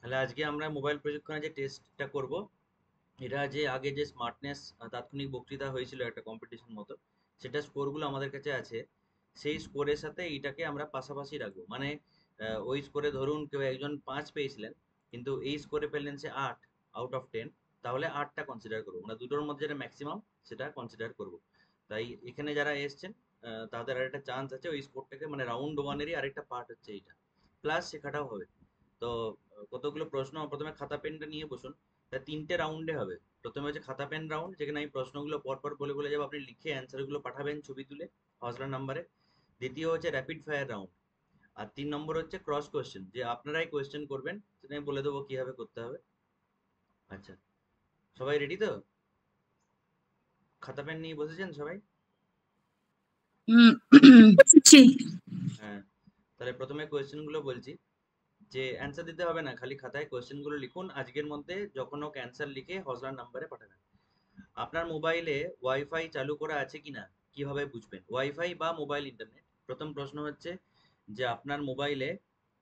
তাহলে আজকে আমরা মোবাইল প্রশিক্ষণে যে টেস্টটা করব, এটা যে আগে যে স্মার্টনেস তাৎক্ষণিক বক্তৃতা হয়েছিল একটা কম্পিটিশন মতো, সেটা স্কোরগুলো আমাদের কাছে আছে। সেই স্কোরের সাথে এইটাকে আমরা পাশাপাশি রাখবো, মানে ওই স্কোরে ধরুন কেউ একজন 5 পেয়েছিলেন, কিন্তু এই স্কোরে পেলেন সে 8 আউট অফ 10, তাহলে 8টা কনসিডার করবো, মানে দুটোর মধ্যে যেটা ম্যাক্সিমাম সেটা কনসিডার করব। তাই এখানে যারা এসছেন তাদের আরেকটা চান্স আছে ওই স্কোরটাকে, মানে রাউন্ড ওয়ানেরই আরেকটা পার্ট হচ্ছে এইটা, প্লাস শেখাটাও হবে। তো কতগুলো প্রশ্ন, প্রথমে খাতা পেনটা নিয়ে বসুন। তা 3টে রাউন্ডে হবে। প্রথমে হচ্ছে খাতা পেন রাউন্ড, যেখানে আমি প্রশ্নগুলো পরপর বলে বলে যাবো, আপনি লিখে অ্যান্সারগুলো পাঠাবেন ছবি তুলে হজলা নাম্বারে। দ্বিতীয় হচ্ছে র্যাপিড ফায়ার রাউন্ড। আর 3 নম্বর হচ্ছে ক্রস কোয়েশ্চেন, যে আপনারাই কোয়েশ্চেন করবেন, সেটা আমি বলে দেবো কিভাবে করতে হবে। আচ্ছা, সবাই রেডি তো? খাতা পেন নিয়ে বসেছেন সবাই? বসেছি। হ্যাঁ, তাহলে প্রথমে কোয়েশ্চেনগুলো বলছি, যে অ্যান্সার দিতে হবে না, খালি খাতায় কোয়েশ্চেনগুলো লিখুন, আজকের মধ্যে যখন হোক অ্যান্সার লিখে হজলার নাম্বারে পাঠাবেন। আপনার মোবাইলে ওয়াইফাই চালু করা আছে কিনা কিভাবে বুঝবেন? ওয়াইফাই বা মোবাইল ইন্টারনেট। প্রথম প্রশ্ন হচ্ছে যে আপনার মোবাইলে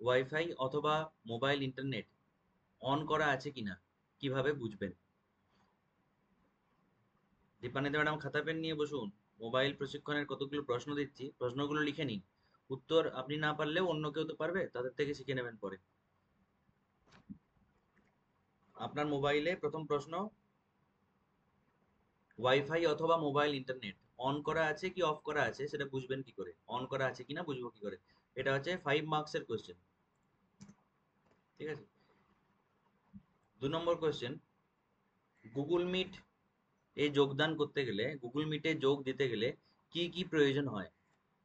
ওয়াইফাই অথবা মোবাইল ইন্টারনেট অন করা আছে কিনা কিভাবে বুঝবেন? দীপানিতা ম্যাডাম খাতা পেন নিয়ে বসুন। মোবাইল প্রশিক্ষণের কতগুলো প্রশ্ন দিচ্ছি, প্রশ্নগুলো লিখে নিন। উত্তর আপনি না পারলেও অন্য কেউ তো পারবে, তাদের থেকে শিখে নেবেন পরে। আপনার মোবাইলে প্রথম প্রশ্ন, ওয়াইফাই অথবা মোবাইল ইন্টারনেট অন করা আছে কি অফ করা আছে সেটা বুঝবেন কি করে? অন করা আছে কিনা বুঝবো কি করে? এটা হচ্ছে 5 মার্কসের কোশ্চেন, ঠিক আছে? 2 নম্বর কোশ্চেন, গুগল মিট এ যোগদান করতে গেলে, গুগল মিটে যোগ দিতে গেলে কি কি প্রয়োজন হয়?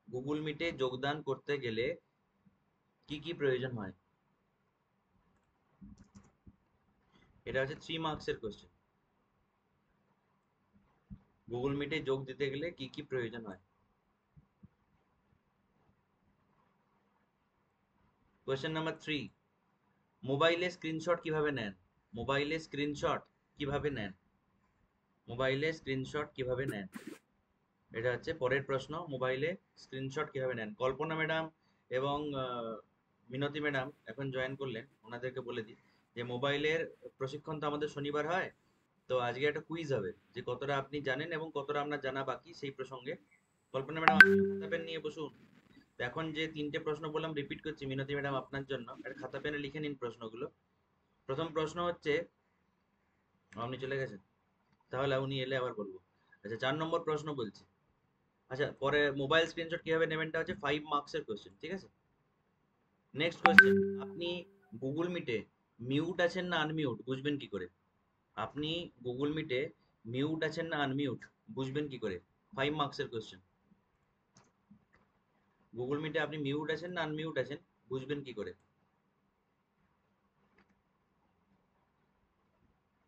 গুগল মিটে যোগদান করতে গেলে কি কি প্রয়োজন হয়? এটা হচ্ছে 3 মার্কসের কোশ্চেন। গুগল মিটে যোগ দিতে গেলে কি কি প্রয়োজন হয়? কোশ্চেন নাম্বার 3, মোবাইলে স্ক্রিনশট কিভাবে নেন? মোবাইলে স্ক্রিনশট কিভাবে নেন? মোবাইলে স্ক্রিনশট কিভাবে নেন? এটা হচ্ছে পরের প্রশ্ন, মোবাইলে স্ক্রিনশট কিভাবে নেন। কল্পনা ম্যাডাম এবং মিনতি ম্যাডাম এখন জয়েন করলেন, ওনাদেরকে বলে দিই যে মোবাইলের প্রশিক্ষণ তো আমাদের শনিবার হয়, তো আজকে একটা কুইজ হবে, যে কতটা আপনি জানেন এবং কতটা আপনার জানা বাকি সেই প্রসঙ্গে। কল্পনা ম্যাডাম খাতা পেন নিয়ে বসুন। তো এখন যে 3টে প্রশ্ন বললাম রিপিট করছি মিনতি ম্যাডাম আপনার জন্য, একটা খাতা পেনে লিখে নিন প্রশ্নগুলো। প্রথম প্রশ্ন হচ্ছে, আপনি চলে গেছেন, তাহলে উনি এলে আবার বলবো। আচ্ছা, 4 নম্বর প্রশ্ন বলছি। আচ্ছা, পরে মোবাইল স্ক্রিনশট কিভাবে নেবেনটা হচ্ছে 5 মার্কসের কোশ্চেন, ঠিক আছে? নেক্সট কোশ্চেন, আপনি গুগল মিটে মিউট আছেন না আনমিউট বুঝবেন কি করে? আপনি গুগল মিটে মিউট আছেন না আনমিউট বুঝবেন কি করে? 5 মার্কসের কোশ্চেন। গুগল মিটে আপনি মিউট আছেন না আনমিউট আছেন বুঝবেন কি করে?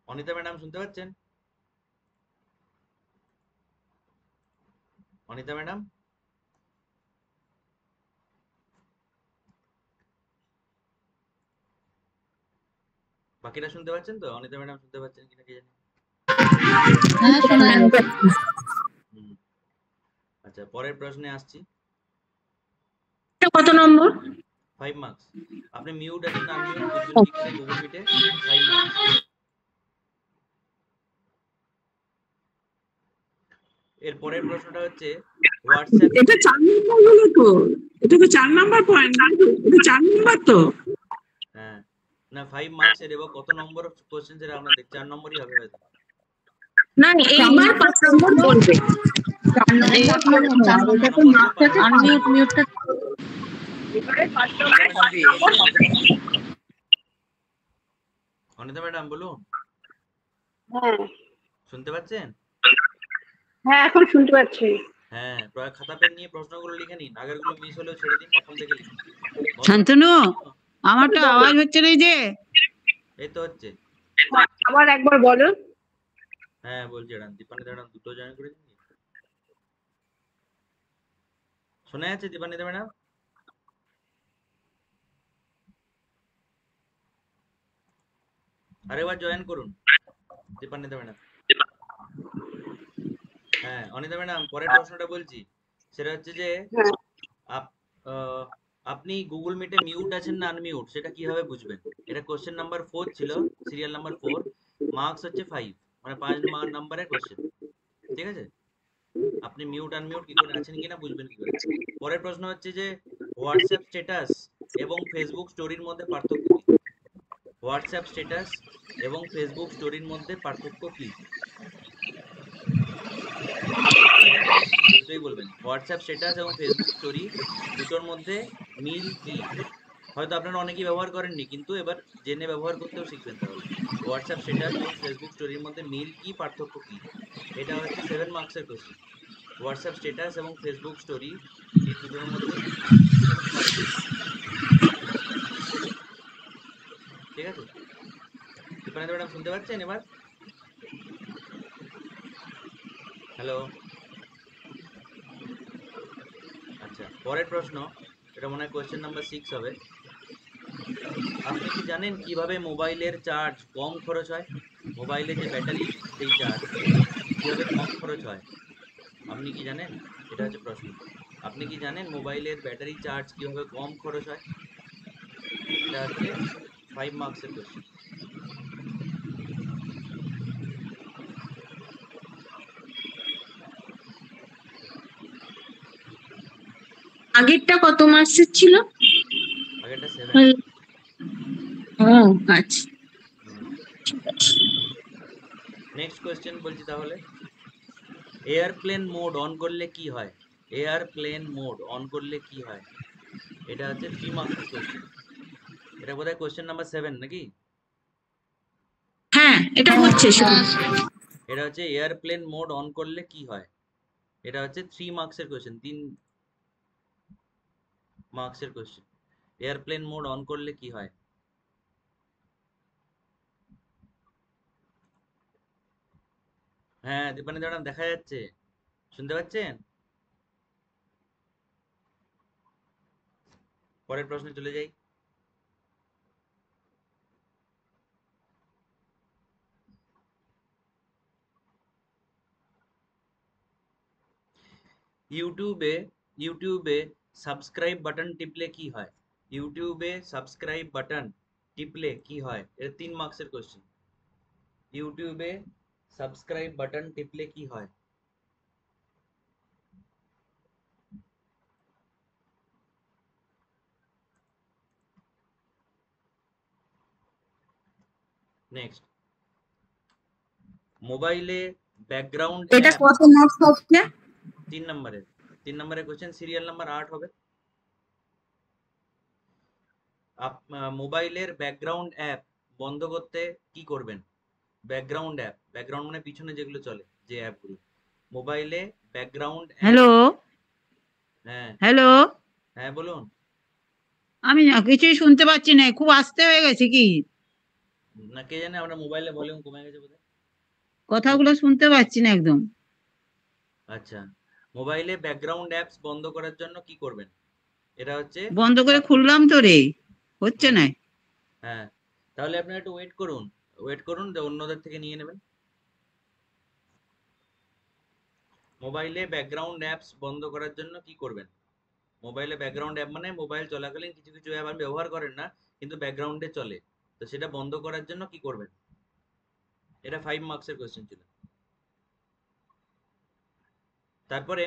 অনিতা ম্যাডাম শুনতে পাচ্ছেন? অনিতা ম্যাডাম, বাকিরা শুনতে পাচ্ছেন তো? অনিতা ম্যাডাম শুনতে পাচ্ছেন কিনা কি জানি। হুম, আচ্ছা, পরের প্রশ্নে আসছি। কত নম্বর? 5 মার্কস। আপনি মিউট আছেন না আনমিউট বুঝবেন কি করে গুগল মিটে? 5 মার্কস। এর পরের প্রশ্নটা হচ্ছে হোয়াটসঅ্যাপ। এটা 4 নম্বর হলো তো, এটা তো 4 নম্বর পয়েন্ট না, এটা 4 নম্বর তো। হ্যাঁ, না 5 মার্কসের, এবং কত নম্বর কোশ্চেন সেটা আমরা দেখ, 4 নম্বরই হবে হয়তো। না এইবার 5 নম্বর বলবে। 4 নম্বর এটা তো মার্কস আছে, আনমিউট মিউটটা অনিতা ম্যাডাম বলুন। হ্যাঁ শুনতে পাচ্ছেন? হ্যাঁ এখন শুনতে পাচ্ছি। হ্যাঁ, খাতা পেন নিয়ে প্রশ্নগুলো লিখে নিন, আগেরগুলো মিস হলেও ছেড়ে দিন, এখন থেকে লিখুন। শান্তনু, আমার তো আওয়াজ হচ্ছে না যে। এই তো হচ্ছে। আবার একবার বলো। হ্যাঁ বলছি, ম্যাডাম দীপানিতা ম্যাডাম দুটো জয়েন করেছেন কি? শোনা যাচ্ছে দীপানিতা ম্যাডাম? আরেকবার জয়েন করুন দীপানিতা ম্যাডাম। হ্যাঁ অনিতা ম্যাডাম, পরের প্রশ্নটা বলছি, সেটা হচ্ছে যে হ্যাঁ আপনি গুগল মিটে মিউট আছেন না আনমিউট সেটা কিভাবে বুঝবেন? এটা কোশ্চেন নাম্বার 4 ছিল, সিরিয়াল নাম্বার 4, মার্কস হচ্ছে 5, মানে 5 নাম্বারের কোশ্চেন। ঠিক আছে, আপনি মিউট আনমিউট কি করে আছেন কিনা বুঝবেন কি করে? পরের প্রশ্ন হচ্ছে যে হোয়াটসঅ্যাপ স্ট্যাটাস এবং ফেসবুক স্টোরির মধ্যে পার্থক্য কি? হোয়াটসঅ্যাপ স্ট্যাটাস এবং ফেসবুক স্টোরির মধ্যে পার্থক্য কি? নিশ্চয়ই বলবেন হোয়াটসঅ্যাপ স্ট্যাটাস এবং ফেসবুক স্টোরি দুটোর মধ্যে মিল কি? হয়তো আপনারা অনেকেই ব্যবহার করেননি, কিন্তু এবার জেনে ব্যবহার করতেও শিখবেন। তাহলে হোয়াটসঅ্যাপ স্ট্যাটাস এবং ফেসবুক স্টোরির মধ্যে মিল কি, পার্থক্য কি? এটা হচ্ছে 7 মার্কসের কোশ্চেন। হোয়াটসঅ্যাপ স্ট্যাটাস এবং ফেসবুক স্টোরি এই দুটোর মধ্যে ঠিক আছে, দীপানিতা ম্যাডাম শুনতে পাচ্ছেন এবার? হ্যালো, আচ্ছা পরের প্রশ্ন, এটা মনে হয় কোশ্চেন নাম্বার 6 হবে। আপনি কি জানেন কিভাবে মোবাইলের চার্জ কম খরচ হয়? মোবাইলে যে ব্যাটারি, সেই চার্জ কিভাবে কম খরচ হয় আপনি কি জানেন? এটা হচ্ছে প্রশ্ন। আপনি কি জানেন মোবাইলের ব্যাটারি চার্জ কিভাবে কম খরচ হয়? এটা হচ্ছে 5 মার্কসের কোশ্চেন। আগেরটা কত মার্কসের ছিল? আগেরটা 7। ও আচ্ছা। নেক্সট কোশ্চেন বলছি তাহলে, এয়ারপ্লেন মোড অন করলে কি হয়? এয়ারপ্লেন মোড অন করলে কি হয়? এটা হচ্ছে 3 মার্কসের কোশ্চেন। এটা বোধহয় কোশ্চেন নাম্বার 7 নাকি? হ্যাঁ, এটা হচ্ছে এটা হচ্ছে এয়ারপ্লেন মোড অন করলে কি হয়? এটা হচ্ছে 3 মার্কসের কোশ্চেন, 3 মার্কসের কোশ্চেন। এয়ারপ্লেন মোড অন করলে কি হয়? হ্যাঁ দীপানি ম্যাডাম দেখা যাচ্ছে, শুনতে পাচ্ছেন? পরের প্রশ্নে চলে যাই। ইউটিউবে ইউটিউবে সাবস্ক্রাইব বাটন টিপলে কি হয়? ইউটিউবে সাবস্ক্রাইব বাটন টিপলে কি হয়? এটা 3 মার্কসের কোশ্চেন। ইউটিউবে সাবস্ক্রাইব বাটন টিপলে কি হয়? নেক্সট, মোবাইলে ব্যাকগ্রাউন্ড এটা অ্যাপ। কত মার্কস হচ্ছে? 3 নম্বরের কোশ্চেন, সিরিয়াল নাম্বার 8 হবে। মোবাইলের ব্যাকগ্রাউন্ড অ্যাপ বন্ধ করতে কি করবেন? ব্যাকগ্রাউন্ড অ্যাপ, ব্যাকগ্রাউন্ড মানে পিছনে যেগুলো চলে যে অ্যাপগুলো, মোবাইলে ব্যাকগ্রাউন্ড অ্যাপ। হ্যালো হ্যাঁ হ্যালো, হ্যাঁ বলুন। আমি না কিছুই শুনতে পাচ্ছি না, খুব আস্তে হয়ে গেছে কি? না কে জানে, আমরা মোবাইলে ভলিউম কমে গেছে বোধহয়। কথাগুলো শুনতে পাচ্ছি না একদম। আচ্ছা, মোবাইলে ব্যাকগ্রাউন্ড অ্যাপস বন্ধ করার জন্য কি করবেন? এটা হচ্ছে বন্ধ করে খুললাম তো রে, হচ্ছে হুম, না। হ্যাঁ তাহলে আপনারা একটু ওয়েট করুন, ওয়েট করুন, অন্যদের থেকে নিয়ে নেবেন। মোবাইলে ব্যাকগ্রাউন্ড অ্যাপস বন্ধ করার জন্য কি করবেন? মোবাইলে ব্যাকগ্রাউন্ড অ্যাপ মানে মোবাইল চলাকালীন কিছু কিছু অ্যাপ আপনি ব্যবহার করেন না কিন্তু ব্যাকগ্রাউন্ডে চলে, তো সেটা বন্ধ করার জন্য কি করবেন? এটা 5 মার্কসের কোশ্চেন ছিল। তারপরে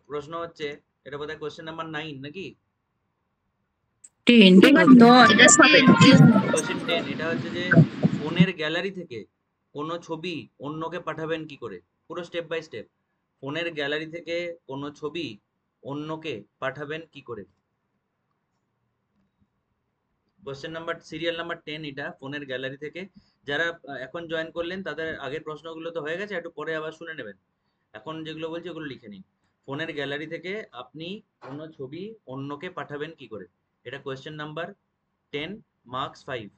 প্রশ্ন হচ্ছে, এটা বোধহয় কোশ্চেন নাম্বার 9 নাকি? কোশ্চেন 10, এটা হচ্ছে যে ফোনের গ্যালারি থেকে কোনো ছবি অন্যকে পাঠাবেন কি করে? পুরো স্টেপ বাই স্টেপ, ফোনের গ্যালারি থেকে কোনো ছবি অন্যকে পাঠাবেন কি করে? কোশ্চেন নাম্বার, সিরিয়াল নাম্বার 10 এটা, ফোনের গ্যালারি থেকে। যারা এখন জয়েন করলেন তাদের আগের প্রশ্নগুলো তো হয়ে গেছে, একটু পরে আবার শুনে নেবেন। এখন যেগুলো বলছি ওগুলো লিখে নিন। ফোনের গ্যালারি থেকে আপনি কোনো ছবি অন্যকে পাঠাবেন কি করে? এটা কোশ্চেন নাম্বার 10, মার্কস 5।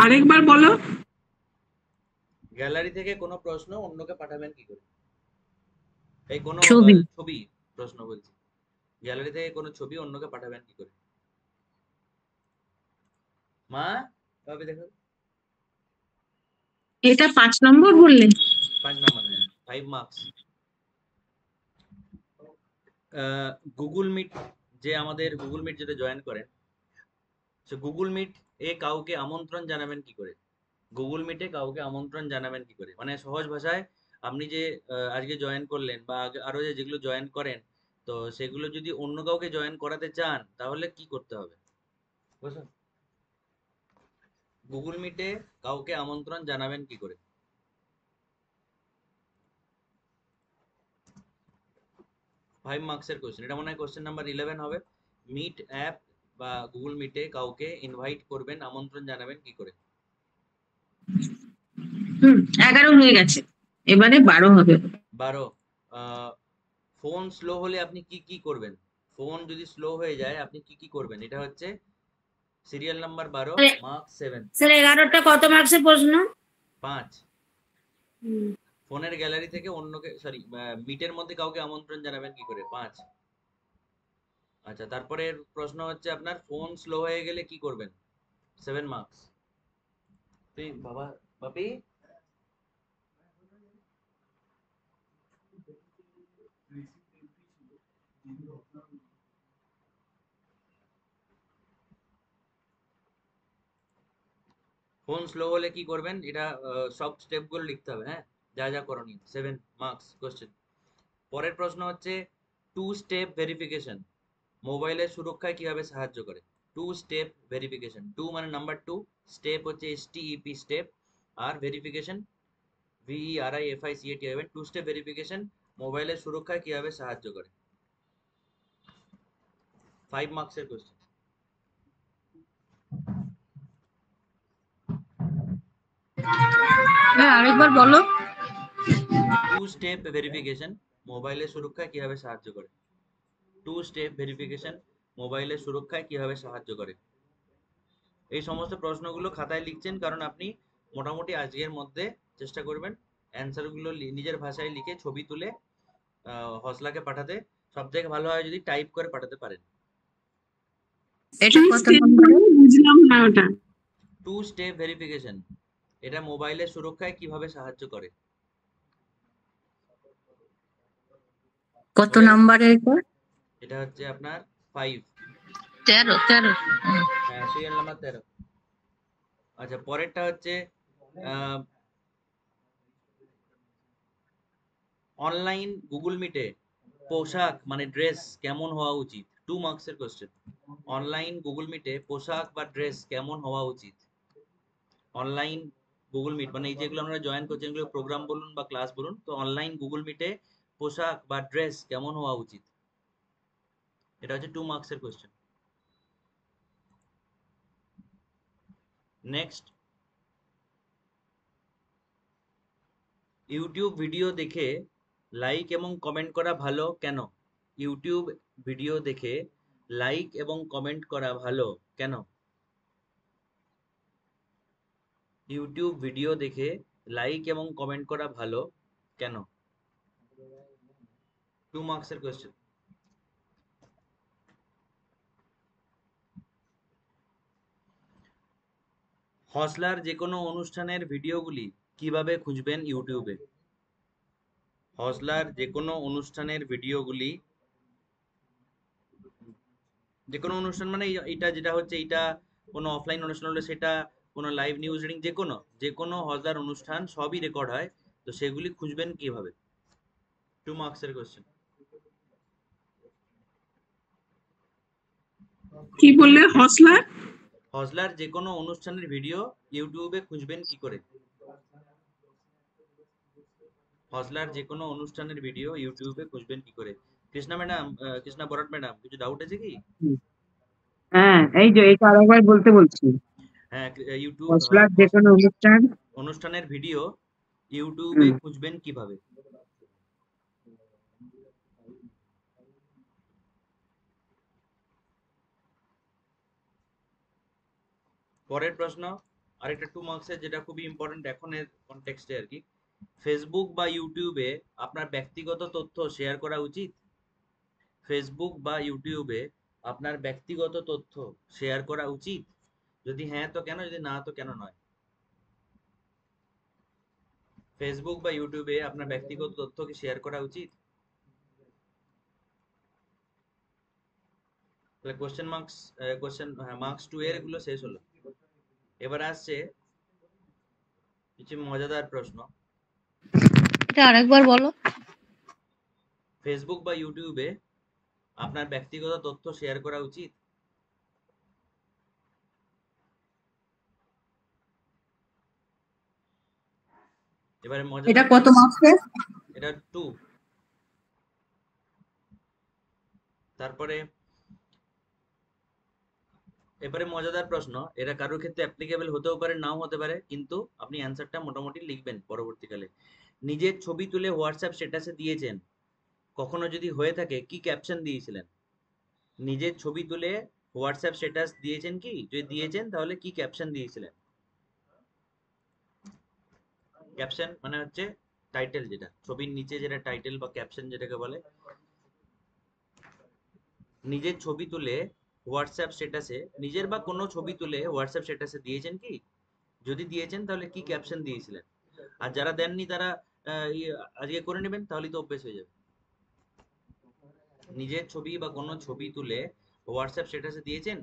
আরেকবার বলো। গ্যালারি থেকে কোনো প্রশ্ন অন্যকে পাঠাবেন কি করে? এই কোনো ছবি। ছবি প্রশ্ন বলছি, গ্যালারি থেকে কোনো ছবি অন্যকে পাঠাবেন কি করে? মা ভাবে দেখো। এটা 5 নম্বর বললে? 5 নাম্বার, হ্যাঁ 5 মার্কস। গুগল মিট, যে আমাদের গুগল মিট যেটা জয়েন করেন, সে গুগল মিট এ কাউকে আমন্ত্রণ জানাবেন কি করে? গুগল মিটে কাউকে আমন্ত্রণ জানাবেন কি করে, মানে সহজ ভাষায় আপনি যে আজকে জয়েন করলেন বা আরো যেগুলো জয়েন করেন, তো সেগুলো যদি অন্য কাউকে জয়েন করাতে চান তাহলে কি করতে হবে বুঝলেন? গুগল মিটে কাউকে আমন্ত্রণ জানাবেন কি করে? 5 মার্কসের কোশ্চেন, এটা মনে হয় কোশ্চেন নাম্বার 11 হবে। মিট অ্যাপ বা গুগল মিটে কাউকে ইনভাইট করবেন, আমন্ত্রণ জানাবেন কি করে? 11 হয়ে গেছে, এবারে 12 হবে। 12। ফোন স্লো হলে আপনি কি কি করবেন? ফোন যদি স্লো হয়ে যায় আপনি কি কি করবেন? এটা হচ্ছে সিরিয়াল নাম্বার 12, মার্ক 7। স্যার 11টা কত মার্কসের প্রশ্ন? 5। ফোনের গ্যালারি থেকে অন্যকে, সরি, মিটের মধ্যে কাউকে আমন্ত্রণ জানাবেন কি করে? 5। আচ্ছা, তারপরে প্রশ্ন হচ্ছে আপনার ফোন স্লো হয়ে গেলে কি করবেন? 7 মার্কস। তুই বাবা বাপি ফোন স্লো হলে কি করবেন, এটা সব স্টেপগুলো লিখতে হবে, হ্যাঁ, যা যা করণীয়। 7 মার্কস কোশ্চেন। পরের প্রশ্ন হচ্ছে টু স্টেপ ভেরিফিকেশন মোবাইলের সুরক্ষায় কিভাবে সাহায্য করে? টু স্টেপ ভেরিফিকেশন, টু মানে নাম্বার 2, স্টেপ হচ্ছে STEP স্টেপ, আর ভেরিফিকেশন VERIFICAT হবে। টু স্টেপ ভেরিফিকেশন মোবাইলের সুরক্ষায় কিভাবে সাহায্য করে? 5 মার্কসের কোশ্চেন। আরেকবার বলো। টু স্টেপ ভেরিফিকেশন মোবাইলের সুরক্ষায় কিভাবে সাহায্য করে? টু স্টেপ ভেরিফিকেশন মোবাইলের সুরক্ষায় কিভাবে সাহায্য করে? এই সমস্ত প্রশ্নগুলো খাতায় লিখছেন, কারণ আপনি মোটামুটি আজকের মধ্যে চেষ্টা করবেন অ্যান্সারগুলো নিজের ভাষায় লিখে ছবি তুলে হসলাকে পাঠাতে। সব থেকে ভালো হয় যদি টাইপ করে পাঠাতে পারেন। এটা কত নম্বরে? বুঝলাম না ওটা। টু স্টেপ ভেরিফিকেশন এটা মোবাইলের সুরক্ষায় কিভাবে সাহায্য করে? কত নম্বরের এটা? এটা হচ্ছে আপনার 5, 13। Serial number 13। আচ্ছা, পরেরটা হচ্ছে অনলাইন গুগল মিটে পোশাক মানে ড্রেস কেমন হওয়া উচিত? 2 মার্কসের কোশ্চেন। অনলাইন গুগল মিটে পোশাক বা ড্রেস কেমন হওয়া উচিত? অনলাইন গুগল মিট মানে এই যেগুলো আমরা জয়েন করছি, এগুলো প্রোগ্রাম বলুন বা ক্লাস বলুন, তো অনলাইন গুগল মিটে পোশাক বা ড্রেস কেমন হওয়া উচিত? এটা হচ্ছে 2 মার্কসের কোশ্চেন। নেক্সট, ইউটিউব ভিডিও দেখে লাইক এবং কমেন্ট করা ভালো কেন? ইউটিউব ভিডিও দেখে লাইক এবং কমেন্ট করা ভালো কেন? ইউটিউব ভিডিও দেখে লাইক এবং কমেন্ট করা ভালো কেন? 2 মার্কসের কোশ্চেন। হসলার যে কোনো অনুষ্ঠানের ভিডিওগুলি কিভাবে খুঁজবেন ইউটিউবে? হসলার যে কোনো অনুষ্ঠানের ভিডিওগুলি, যে কোনো অনুষ্ঠান মানে এটা যেটা হচ্ছে, এটা কোনো অফলাইন অনুষ্ঠান হলে সেটা, কোনো লাইভ নিউজ রিডিং, যে কোনো হসলার অনুষ্ঠান সবই রেকর্ড হয়, তো সেগুলি খুঁজবেন কিভাবে? 2 মার্কসের কোশ্চেন। কি বললে? হসলার? হসলার যে কোনো অনুষ্ঠানের ভিডিও ইউটিউবে খুঁজবেন কি করে? হসলার যে কোনো অনুষ্ঠানের ভিডিও ইউটিউবে খুঁজবেন কি করে? কৃষ্ণা ম্যাডাম, কৃষ্ণা বরাট ম্যাডাম, কিছু ডাউট আছে কি? হ্যাঁ, এই যে এটা আরেকবার বলতে বলছি। হ্যাঁ, ইউটিউব হসলার যে কোনো অনুষ্ঠান। অনুষ্ঠানের ভিডিও ইউটিউবে হুম। খুঁজবেন কিভাবে? পরের প্রশ্ন আরেকটা 2 মার্কসের, যেটা খুবই ইম্পর্টেন্ট এখন এর কনটেক্সটে আর কি। ফেসবুক বা ইউটিউবে আপনার ব্যক্তিগত তথ্য শেয়ার করা উচিত? ফেসবুক বা ইউটিউবে আপনার ব্যক্তিগত তথ্য শেয়ার করা উচিত? যদি হ্যাঁ তো কেন, যদি না তো কেন নয়? ফেসবুক বা ইউটিউবে আপনার ব্যক্তিগত তথ্য কি শেয়ার করা উচিত? তাহলে কোশ্চেন মার্কস 2 এর গুলো শেষ হলো। এবার আসছে কিছু মজাদার প্রশ্ন। এটা আরেকবার বলো। ফেসবুক বা ইউটিউবে আপনার ব্যক্তিগত তথ্য শেয়ার করা উচিত? এবারে এটা মজাদার কত মার্কসের? এটা 2। তারপরে এবারে মজাদার প্রশ্ন, এটা কারোর ক্ষেত্রে অ্যাপ্লিকেবল হতেও পারে, নাও হতে পারে, কিন্তু আপনি অ্যান্সারটা মোটামুটি লিখবেন পরবর্তীকালে। নিজের ছবি তুলে হোয়াটসঅ্যাপ স্ট্যাটাসে দিয়েছেন, কখনো যদি হয়ে থাকে কি ক্যাপশন দিয়েছিলেন? নিজের ছবি তুলে হোয়াটসঅ্যাপ স্ট্যাটাস দিয়েছেন কি? যদি দিয়েছেন তাহলে কি ক্যাপশন দিয়েছিলেন? ক্যাপশন মানে হচ্ছে টাইটেল, যেটা ছবির নিচে যেটা টাইটেল বা ক্যাপশন যেটাকে বলে। নিজের ছবি তুলে হোয়াটসঅ্যাপ স্ট্যাটাসে, নিজের বা কোনো ছবি তুলে হোয়াটসঅ্যাপ স্ট্যাটাসে দিয়েছেন কি? যদি দিয়েছেন তাহলে কি ক্যাপশন দিয়েছিলেন? আর যারা দেননি তারা আজকে করে নেবেন, তাহলেই তো অভ্যেস হয়ে যাবে। নিজের ছবি বা কোনো ছবি তুলে হোয়াটসঅ্যাপ স্ট্যাটাসে দিয়েছেন,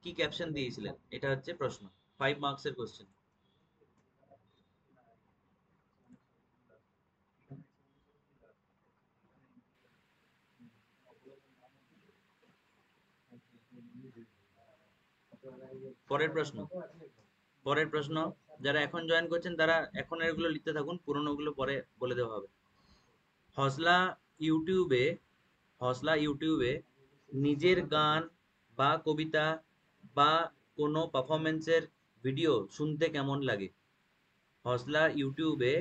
কি ক্যাপশন দিয়েছিলেন? এটা হচ্ছে প্রশ্ন, 5 মার্কসের কোশ্চেন। পরের প্রশ্ন, যারা এখন জয়েন করছেন তারা এখন এগুলো লিখতে থাকুন, পুরোনোগুলো পরে বলে দেওয়া হবে। হজলা ইউটিউবে হজলা ইউটিউবে নিজের গান বা কবিতা বা কোনো পারফরমেন্সের ভিডিও শুনতে কেমন লাগে? হজলা ইউটিউবে,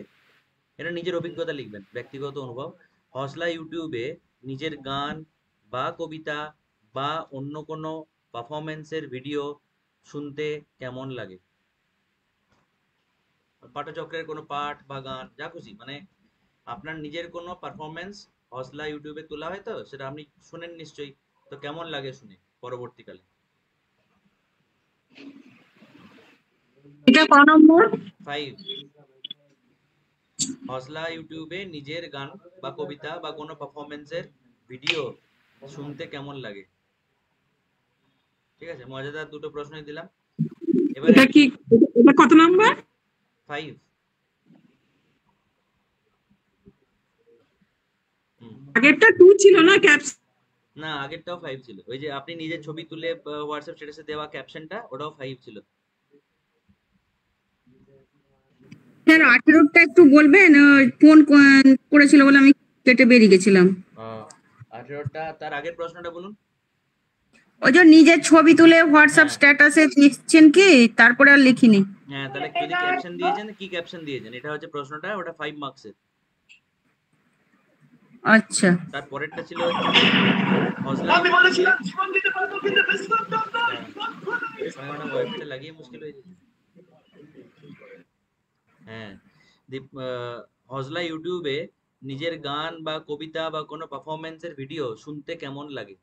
এটা নিজের অভিজ্ঞতা লিখবেন, ব্যক্তিগত অনুভব। হজলা ইউটিউবে নিজের গান বা কবিতা বা অন্য কোনো পারফরমেন্সের ভিডিও শুনতে কেমন লাগে? পাঠচক্রের কোনো পাঠ বা গান, যা খুশি, মানে আপনার নিজের কোনো পারফরমেন্স হজলা ইউটিউবে তোলা হয়, তো সেটা আপনি শুনেন নিশ্চয়ই, তো কেমন লাগে শুনে পরবর্তীকালে? এটা ক নম্বর? 5। হজলা ইউটিউবে নিজের গান বা কবিতা বা কোনো পারফরমেন্সের ভিডিও শুনতে কেমন লাগে? ঠিক আছে, মজাদার দুটো প্রশ্নই দিলাম। এবারে এটা কি, এটা কত নাম্বার? 5। আগেরটা 2 ছিল না ক্যাপস? না, আগেরটাও 5 ছিল। ওই যে আপনি নিজের ছবি তুলে হোয়াটসঅ্যাপ স্ট্যাটাসে দেওয়া ক্যাপশনটা, ওটাও 5 ছিল। স্যার 18টা একটু বলবেন? ফোন করেছিল বলে আমি কেটে বেরিয়ে গেছিলাম। 18টা, তার আগের প্রশ্নটা বলুন। ওই যে নিজের ছবি তুলে হোয়াটসঅ্যাপ হ্যাঁ স্ট্যাটাসে দিচ্ছেন কি, তারপরে আর লিখিনি। হ্যাঁ, তাহলে যদি ক্যাপশন দিয়েছেন, কি ক্যাপশন দিয়েছেন, এটা হচ্ছে প্রশ্নটা, ওটা 5 মার্কসের। আচ্ছা, তার পরেরটা ছিল হচ্ছে হজলা ওয়াইফাইটা লাগিয়ে মুশকিল হয়ে যাচ্ছে। হ্যাঁ, হজলা ইউটিউবে নিজের গান বা কবিতা বা কোনো পারফরমেন্সের ভিডিও শুনতে কেমন লাগে?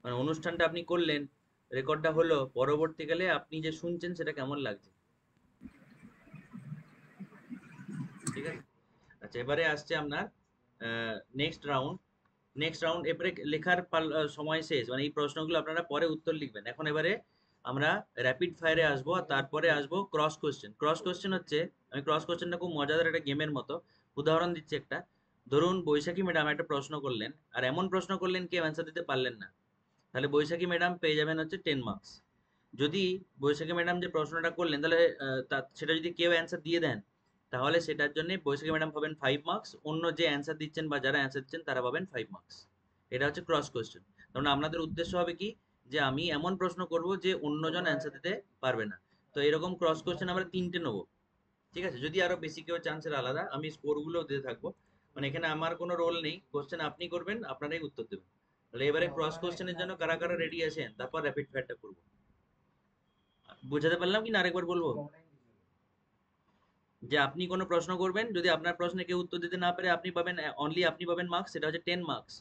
মানে অনুষ্ঠানটা আপনি করলেন, রেকর্ডটা হলো, পরবর্তীকালে আপনি যে শুনছেন সেটা কেমন লাগছে? ঠিক আছে। আচ্ছা, এবারে আসছে আপনার নেক্সট রাউন্ড এবারে লেখার সময় শেষ, মানে এই প্রশ্নগুলো আপনারা পরে উত্তর লিখবেন। এখন এবারে আমরা র্যাপিড ফায়ারে আসবো, আর তারপরে আসবো ক্রস কোশ্চেন। ক্রস কোশ্চেন হচ্ছে, আমি ক্রস কোশ্চেনটা খুব মজাদার একটা গেমের মতো। উদাহরণ দিচ্ছি একটা। ধরুন বৈশাখী ম্যাডাম একটা প্রশ্ন করলেন, আর এমন প্রশ্ন করলেন কেউ অ্যান্সার দিতে পারলেন না, তাহলে বৈশাখী ম্যাডাম পেয়ে যাবেন হচ্ছে 10 মার্কস। যদি বৈশাখী ম্যাডাম যে প্রশ্নটা করলেন, তাহলে সেটা যদি কেউ অ্যান্সার দিয়ে দেন, তাহলে সেটার জন্য বৈশাখী ম্যাডাম পাবেন 5 মার্কস, অন্য যে অ্যান্সার দিচ্ছেন বা যারা অ্যান্সার দিচ্ছেন তারা পাবেন 5 মার্কস। এটা হচ্ছে ক্রস কোশ্চেন। কারণ আপনাদের উদ্দেশ্য হবে কি, যে আমি এমন প্রশ্ন করব যে অন্যজন অ্যান্সার দিতে পারবে না। তো এরকম ক্রস কোশ্চেন আমরা 3টে নেবো। ঠিক আছে, যদি আরো বেশি কেউ চান্সের আলাদা, আমি স্কোরগুলো দিতে থাকবো, মানে এখানে আমার কোনো রোল নেই, কোশ্চেন আপনি করবেন, আপনারাই উত্তর দেবেন। তাহলে এবারে ক্রস কোশ্চেনের জন্য কারা কারা রেডি আছেন, তারপর র্যাপিড ফায়ারটা করবো। বুঝাতে পারলাম কি না, আরেকবার বলবো? যে আপনি কোনো প্রশ্ন করবেন, যদি আপনার প্রশ্নে কেউ উত্তর দিতে না পারে, আপনি পাবেন মার্কস, সেটা হচ্ছে 10 মার্কস।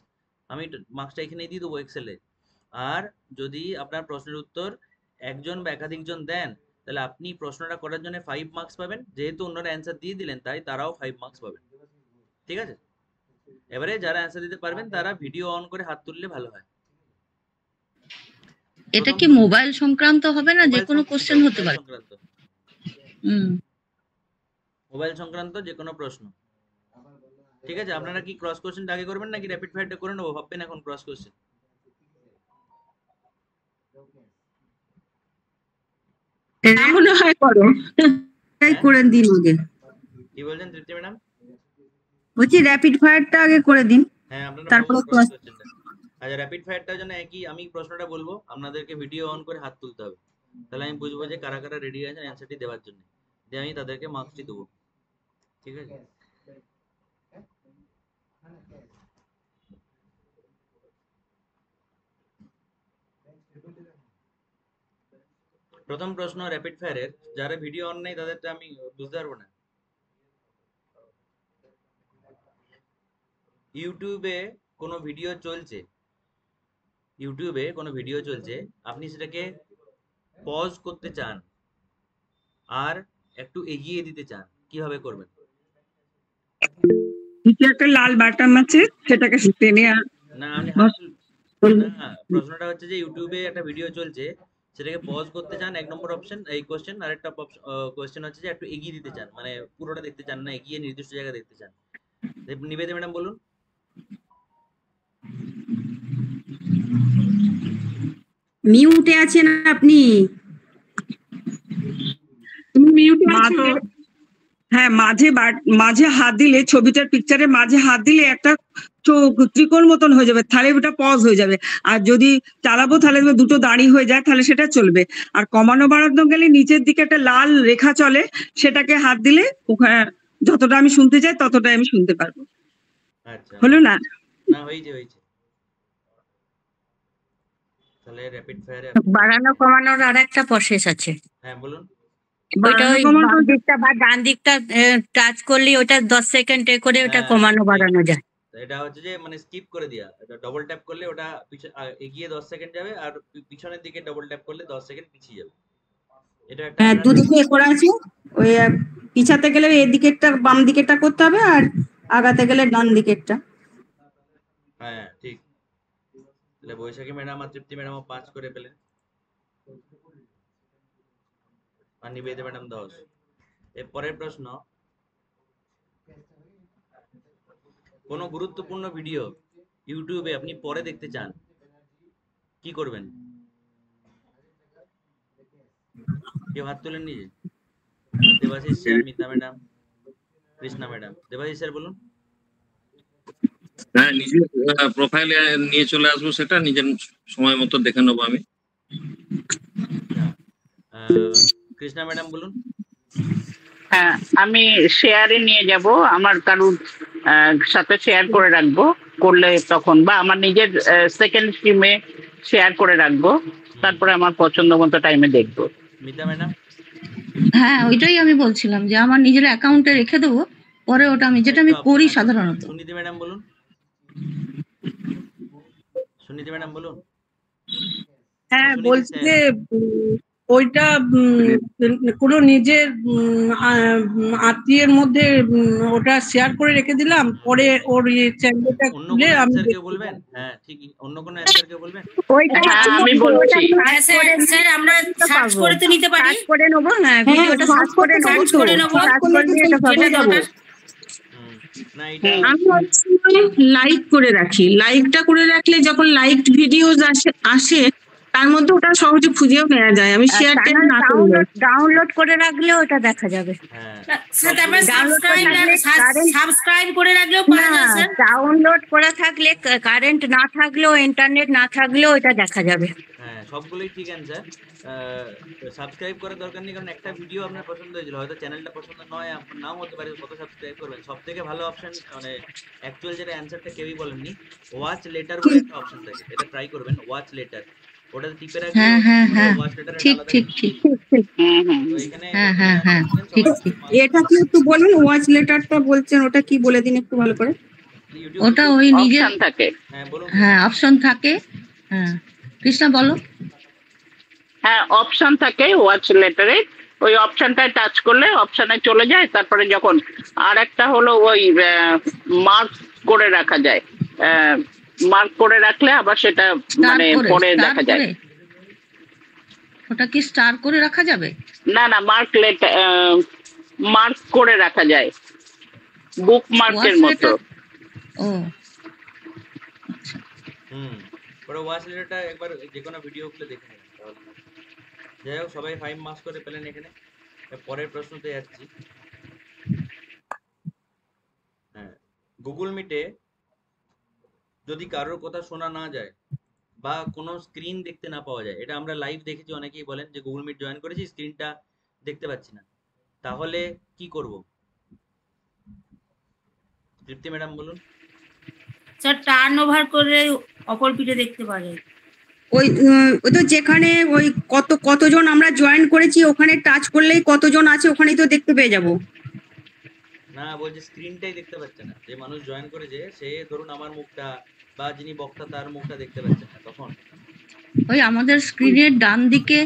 আমি মার্কসটা এখানেই দিয়ে দেবো এক্সেলে। আর যদি আপনার প্রশ্নের উত্তর একজন বা একাধিকজন দেন, তাহলে আপনি প্রশ্নটা করার জন্য 5 মার্কস পাবেন, যেহেতু অন্যরা অ্যান্সার দিয়ে দিলেন তাই তারাও 5 মার্কস পাবেন। ঠিক আছে, এবারে যারা অ্যান্সার দিতে পারবেন তারা ভিডিও অন করে হাত তুললে ভালো হয়। এটা কি মোবাইল সংক্রান্ত হবে না, যে মোবাইল কোনো সংক্রান্ত, কোশ্চেন হতে মোবাইল পারে? সংক্রান্ত, হুম। মোবাইল সংক্রান্ত যে কোনো প্রশ্ন। ঠিক আছে, আপনারা কি ক্রস কোশ্চেনটা আগে করবেন নাকি র্যাপিড ফায়ারটা করে নেবো ভাববেন এখন ক্রস কোশ্চেন? মনে হয় করো, তাই করে দিন আগে। কি বলছেন তৃপ্তি ম্যাডাম? বলছি র্যাপিড ফায়ারটা আগে করে দিন, হ্যাঁ, আপনারা তারপর ভাবুন ক্রস কোশ্চেনটা। আচ্ছা, র্যাপিড ফায়ারটার জন্য একই আমি প্রশ্নটা বলবো, আপনাদেরকে ভিডিও অন করে হাত তুলতে হবে, তাহলে আমি বুঝবো যে কারা কারা রেডি আছেন অ্যান্সারটি দেওয়ার জন্য, দিয়ে আমি তাদেরকে মার্কসটি দেবো। ঠিক আছে? প্রথম প্রশ্ন র্যাপিড ফায়ারের, যারা ভিডিও অন নেই তাদেরটা আমি বুঝতে পারবো না। ইউটিউবে কোনো ভিডিও চলছে, ইউটিউবে কোনো ভিডিও চলছে, আপনি সেটাকে পজ করতে চান আর একটু এগিয়ে দিতে চান, কিভাবে করবেন? নিচে একটা লাল বাটন আছে, সেটাকে টেনে না, আপনি না, প্রশ্নটা হচ্ছে যে ইউটিউবে একটা ভিডিও চলছে, সেটাকে পজ করতে চান, এক নম্বর অপশন এই কোশ্চেন। আর একটা কোশ্চেন হচ্ছে যে একটু এগিয়ে দিতে চান, মানে পুরোটা দেখতে চান না, এগিয়ে নির্দিষ্ট জায়গা দেখতে চান। নিবেদিতা ম্যাডাম বলুন। মিউটে আছেন আপনি। হ্যাঁ, মাঝে হাত দিলে, ছবিটার পিকচারের মাঝে হাত দিলে একটা ত্রিকোণ মতন হয়ে যাবে, তাহলে ওটা পজ হয়ে যাবে। আর যদি চালাবো তাহলে দুটো দাঁড়ি হয়ে যায়, তাহলে সেটা চলবে। আর কমানো বাড়ানো গেলে নিচের দিকে একটা লাল রেখা চলে, সেটাকে হাত দিলে ওখানে যতটা আমি শুনতে চাই ততটাই আমি শুনতে পারবো। আচ্ছা, হলো না? না হয়েছে। তাহলে র্যাপিড ফায়ারে বাড়ানো কমানোর আর একটা প্রসেস আছে। হ্যাঁ বলুন। ওইটা ওই বাম দিকটা বা ডান দিকটা টাচ করলে ওটা 10 সেকেন্ডে করে ওটা হ্যাঁ, কমানো বাড়ানো যায়। এটা হচ্ছে যে মানে স্কিপ করে দেয়া, এটা ডবল ট্যাপ করলে ওটা এগিয়ে 10 সেকেন্ড যাবে, আর পিছনের দিকে ডবল ট্যাপ করলে 10 সেকেন্ড পিছিয়ে যাবে। এটা একটা হ্যাঁ, দুদিকে করা আছে। ওই পিছাতে গেলে এদিকেরটা বাম দিকেরটা করতে হবে, আর আগাতে গেলে ডান দিকেরটা। হ্যাঁ ঠিক। তাহলে বৈশাখী ম্যাডাম আর তৃপ্তি ম্যাডামও 5 করে পেলেন, আর নিবেদিতা ম্যাডাম 10। এর পরের প্রশ্ন, কোনো গুরুত্বপূর্ণ ভিডিও ইউটিউবে আপনি পরে দেখতে চান, কি করবেন? কেউ হাত তুলেন নিজে? Debashis sir, Mita madam, Krishna madam. Debashis sir বলুন। হ্যাঁ, নিজের প্রোফাইলে নিয়ে চলে আসবো, সেটা নিজের সময় মতো দেখে নেবো আমি। কৃষ্ণা ম্যাডাম বলুন। হ্যাঁ, আমি শেয়ারে নিয়ে যাব, আমার কারুর সাথে শেয়ার করে রাখবো, করলে তখন বা আমার নিজের সেকেন্ড স্ট্রিমে শেয়ার করে রাখবো, তারপরে আমার পছন্দ মতো টাইমে দেখবো। মিতা ম্যাডাম। হ্যাঁ, ওইটাই আমি বলছিলাম যে আমার নিজের অ্যাকাউন্টে রেখে দেবো, পরে ওটা আমি যেটা আমি করি সাধারণত। সুনীতি ম্যাডাম বলুন। সুনীতি ম্যাডাম বলুন। হ্যাঁ, বলছি যে ওইটা কোনো নিজের আত্মীয়ের মধ্যে ওটা শেয়ার করে রেখে দিলাম, পরে ওর চ্যানেলটা খুলে আমি বলবেন। হ্যাঁ ঠিক, অন্য কোনো অ্যানসার কেউ বলবেন? আমি বলছি। স্যার আমরা সার্চ করে তো নিতে পারি, সার্চ করে নেবো। হ্যাঁ, ভিডিওটা সার্চ করে নেবো, সার্চ করলে এটা পাবো যাবো। না, এটা আমি লাইক করে রাখি, লাইকটা করে রাখলে যখন লাইক ভিডিওস আসে তার মধ্যে ওটা সহজে খুঁজেও নেওয়া যায়। আমি শেয়ারটা না করলে ডাউনলোড করে রাখলে ওটা দেখা যাবে। হ্যাঁ, সাবস্ক্রাইব করে রাখলেও পাওয়া যায় স্যার। ডাউনলোড করে থাকলে কারেন্ট না থাকলেও, ইন্টারনেট না থাকলেও এটা দেখা যাবে। হ্যাঁ, সবগুলোই ঠিক অ্যানসার। সাবস্ক্রাইব করার দরকার নেই, কারণ একটা ভিডিও আপনার পছন্দ হয়েছিল, হয়তো চ্যানেলটা পছন্দ নয়, আপনার নাও হতে পারে, কত সাবস্ক্রাইব করবেন। সব থেকে ভালো অপশন, মানে অ্যাকচুয়াল যেটা অ্যানসারটা কেউই বলেননি, ওয়াচ লেটার বলে একটা অপশন থাকে, এটা ট্রাই করবেন। ওয়াচ লেটার, ওটাতে টিপে রাখলে ওয়াচ লেটার ঠিক ঠিক ঠিক। তো এখানে হ্যাঁ ঠিক ঠিক। এটা কি একটু বলুন, ওয়াচ লেটারটা বলছেন ওটা কি বলে দিন একটু ভালো করে। ওটা ওই নিজের অপশন থাকে। হ্যাঁ বলুন। হ্যাঁ, অপশন থাকে। হ্যাঁ, কৃষ্ণা বলো। হ্যাঁ, অপশন থাকে ওয়াচ লেটারে, ওই অপশনটায় টাচ করলে অপশনে চলে যায়। তারপরে যখন আর একটা হলো ওই মার্ক করে রাখা যায়, মার্ক করে রাখলে আবার সেটা মানে পরে দেখা যায়। ওটা কি স্টার করে রাখা যাবে? না না, মার্ক করে রাখা যায়, বুক মার্কের ওয়াচ মতো। লেটার? ও ওটা ওয়াচ লেটারটা একবার যে কোনো ভিডিও খুলে দেখে নেবেন তাহলে। যাই হোক, সবাই 5 মার্কস করে পেলেন এখানে। পরের প্রশ্নতে যাচ্ছি। হ্যাঁ, গুগল মিটে যদি কারোর কথা শোনা না যায় বা কোনো স্ক্রিন দেখতে না পাওয়া যায়, এটা আমরা লাইভ দেখেছি, অনেকেই বলেন যে গুগল মিট জয়েন করেছি স্ক্রিনটা দেখতে পাচ্ছি না, তাহলে কি করব? তৃপ্তি ম্যাডাম বলুন। স্যার টার্ন ওভার করে অপর পিঠে দেখতে পারে। ওই তো যেখানে ওই কতজন আমরা জয়েন করেছি ওখানে টাচ করলেই কতজন আছে ওখানেই তো দেখতে পেয়ে যাব। না, বলছে স্ক্রিনটাই দেখতে পাচ্ছে না, যে মানুষ জয়েন করেছে সে ধরুন আমার মুখটা বা যিনি বক্তা তার মুখটা দেখতে পাচ্ছে না, তখন ওই আমাদের স্ক্রিনের ডান দিকে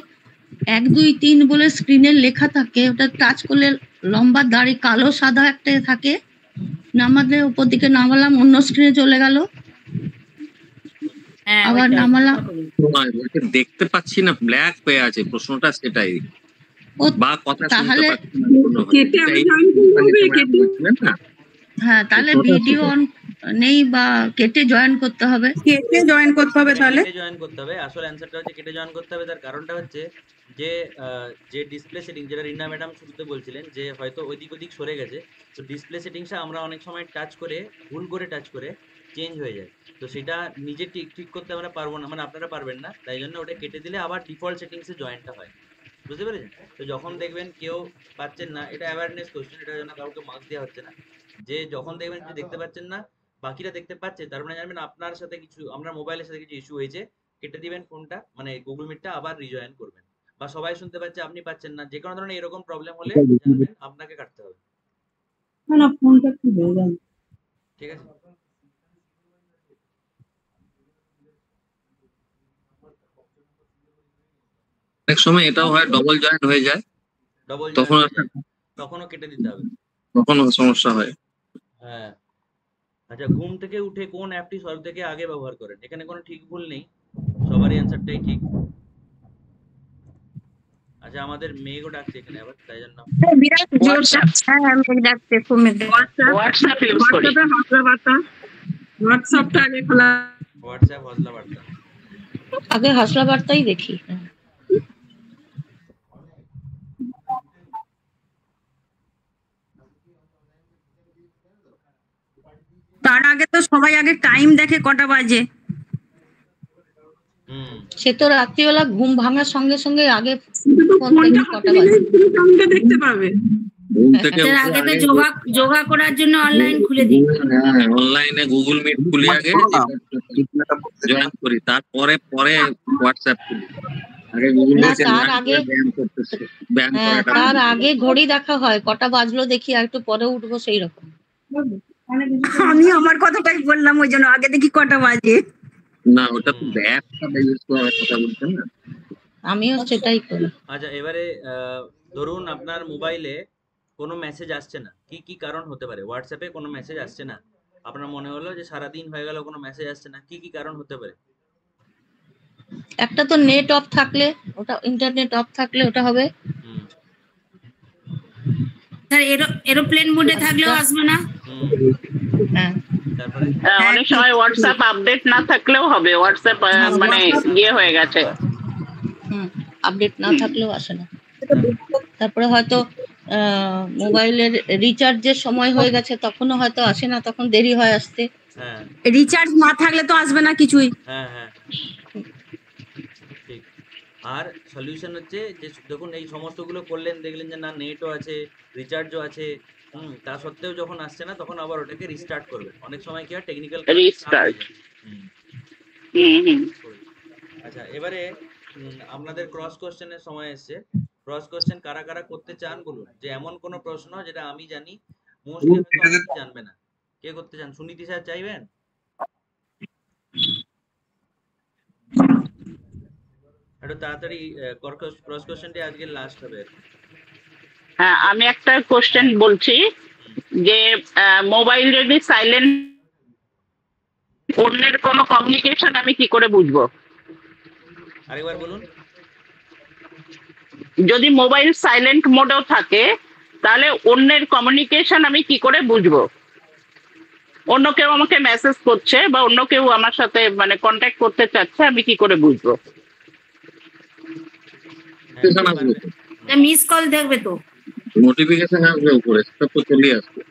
1 2 3 বলে স্ক্রিনের লেখা থাকে, ওটা টাচ করলে লম্বা দাড়ি কালো সাদা একটা থাকে, নামালে উপর দিকে নামালাম অন্য স্ক্রিনে চলে গেল, আবার নামালাম দেখতে পাচ্ছি না, ব্ল্যাক হয়ে আছে, প্রশ্নটা সেটাই। ও বা কথা শুনতে তাহলে পাচ্ছি না কোনো হয়। কেটে আমি জয়েন করবো, কেটে না, হ্যাঁ তাহলে ভিডিও অন নেই বা কেটে জয়েন করতে হবে। কেটে জয়েন করতে হবে তাহলে। কেটে জয়েন করতে হবে। আসল অ্যানসারটা হচ্ছে কেটে জয়েন করতে হবে। তার কারণটা হচ্ছে যে ডিসপ্লে সেটিং, যেটা রিনা ম্যাডাম শুরুতে বলছিলেন যে হয়তো ওদিক ওদিক সরে গেছে, তো ডিসপ্লে সেটিংসটা আমরা অনেক সময় টাচ করে ভুল করে টাচ করে চেঞ্জ হয়ে যায়, তো সেটা নিজে ঠিক করতে আমরা পারবো না, মানে আপনারা পারবেন না, তাই জন্য ওটা কেটে দিলে আবার ডিফল্ট সেটিংসে জয়েনটা হয়। বুঝতে পেরেছেন? তো যখন দেখবেন কেউ পাচ্ছেন না, এটা অ্যাওয়ারনেস কোশ্চেন, এটা জন্য কাউকে মার্কস দেওয়া হচ্ছে না, যে যখন দেখবেন যে দেখতে পাচ্ছেন না বাকিরা দেখতে পাচ্ছে, তার মানে জানবেন আপনার সাথে কিছু, আপনার মোবাইলের সাথে কিছু ইস্যু হয়েছে, কেটে দিবেন ফোনটা, মানে গুগল মিটটা আবার রিজয়েন করবেন। বা সবাই শুনতে পাচ্ছে আপনি পাচ্ছেন না, যে কোনো ধরনের এরকম প্রবলেম হলে জানবেন আপনাকে কাটতে হবে। না ফোনটা কি হয়ে গেল? ঠিক আছে? অনেক সময় এটাও হয় ডবল জয়েন্ট হয়ে যায়, ডবল তখন তখনও কেটে দিতে হবে, তখন সমস্যা হয়। হ্যাঁ। আচ্ছা, ঘুম থেকে উঠে কোন অ্যাপটি সব থেকে আগে ব্যবহার করেন? এখানে কোনো ঠিক ভুল নেই, সবারই অ্যান্সারটাই ঠিক। আচ্ছা, আমাদের মেঘও ডাকছে এখানে আবার, তাই জন্য বিরাট জোর। হ্যাঁ মেঘ ডাকছে, খুব মেঘ ডাকছে। হোয়াটসঅ্যাপ ইউজ করি। হোয়াটসঅ্যাপটা আগে খোলা। হোয়াটসঅ্যাপ হজলা বার্তা। আগে হাসলা বার্তাই দেখি। তার আগে তো সবাই আগে টাইম দেখে কটা বাজে। সে তো রাত্রিবেলা ঘুম ভাঙার সঙ্গে সঙ্গে আগে ফোন দেখে কটা বাজে দেখতে পাবে। ঘুম থেকে আগে তো যোগা করার জন্য অনলাইন খুলে দিই। অনলাইনে গুগল মিট খুলি, আগে জয়েন করি, তারপরে হোয়াটসঅ্যাপ খুলি। আগে গুগল না, মিট তার আগে ঘড়ি দেখা হয়, কটা বাজলো দেখি আর একটু পরে উঠবো, সেই রকম। আমি আমার কথাটাই বললাম, ওই জন্য আগে দেখি কটা বাজে। না, ওটা তো ব্যাপটা ইউজ করার কথা বলছেন না। আমিও সেটাই করি। আচ্ছা, এবারে ধরুন আপনার মোবাইলে কোনো মেসেজ আসছে না, কি কি কারণ হতে পারে? হোয়াটসঅ্যাপে কোনো মেসেজ আসছে না, আপনার মনে হলো যে সারাদিন হয়ে গেল কোনো মেসেজ আসছে না, কি কি কারণ হতে পারে? একটা তো নেট অফ থাকলে, ওটা ইন্টারনেট অফ থাকলে ওটা হবে। স্যার এরোপ্লেন মোডে থাকলেও আসবে না। হ্যাঁ, তারপরে অনেক সময় হোয়াটসঅ্যাপ আপডেট না থাকলেও হবে, হোয়াটসঅ্যাপ মানে ইয়ে হয়ে গেছে, আপডেট না থাকলেও আসে না। তারপরে হয়তো মোবাইলের রিচার্জের সময় হয়ে গেছে, তখনও হয়তো আসে না, তখন দেরি হয় আসতে। হ্যাঁ, রিচার্জ না থাকলে তো আসবে না কিছুই। হ্যাঁ হ্যাঁ ঠিক। আর সলিউশন হচ্ছে যে যখন এই সমস্তগুলো করলেন, দেখলেন যে না নেটও আছে, রিচার্জও আছে, তা সত্ত্বেও যখন আসছে না, তখন আবার ওটাকে রিস্টার্ট করবেন। অনেক সময় কি হয়, টেকনিক্যাল রিস্টার্ট। আচ্ছা, এবারে আপনাদের ক্রস কোশ্চেনের সময় এসছে। ক্রস কোশ্চেন কারা কারা করতে চান বলুন, যে এমন কোন প্রশ্ন যেটা আমি জানি মোস্টলি হয়তো জানবে না, কে করতে চান? সুনীতি স্যার চাইবেন? একটু তাড়াতাড়ি ক্রস কোশ্চেনটি আজকে লাস্ট হবে। হ্যাঁ, আমি একটা কোশ্চেন বলছি যে মোবাইল যদি সাইলেন্ট, অন্যের কোনো কমিউনিকেশন আমি কি করে বুঝবো? আরেকবার বলুন। যদি মোবাইল সাইলেন্ট মোডেও থাকে তাহলে অন্যের কমিউনিকেশন আমি কি করে বুঝবো? অন্য কেউ আমাকে মেসেজ করছে বা অন্য কেউ আমার সাথে মানে কন্ট্যাক্ট করতে চাচ্ছে, আমি কি করে বুঝবো? নোটিফিকেশন আসবে, মিস কল দেখবে তো। নোটিফিকেশন আসবে উপরে, সেটা তো চলে আসবে।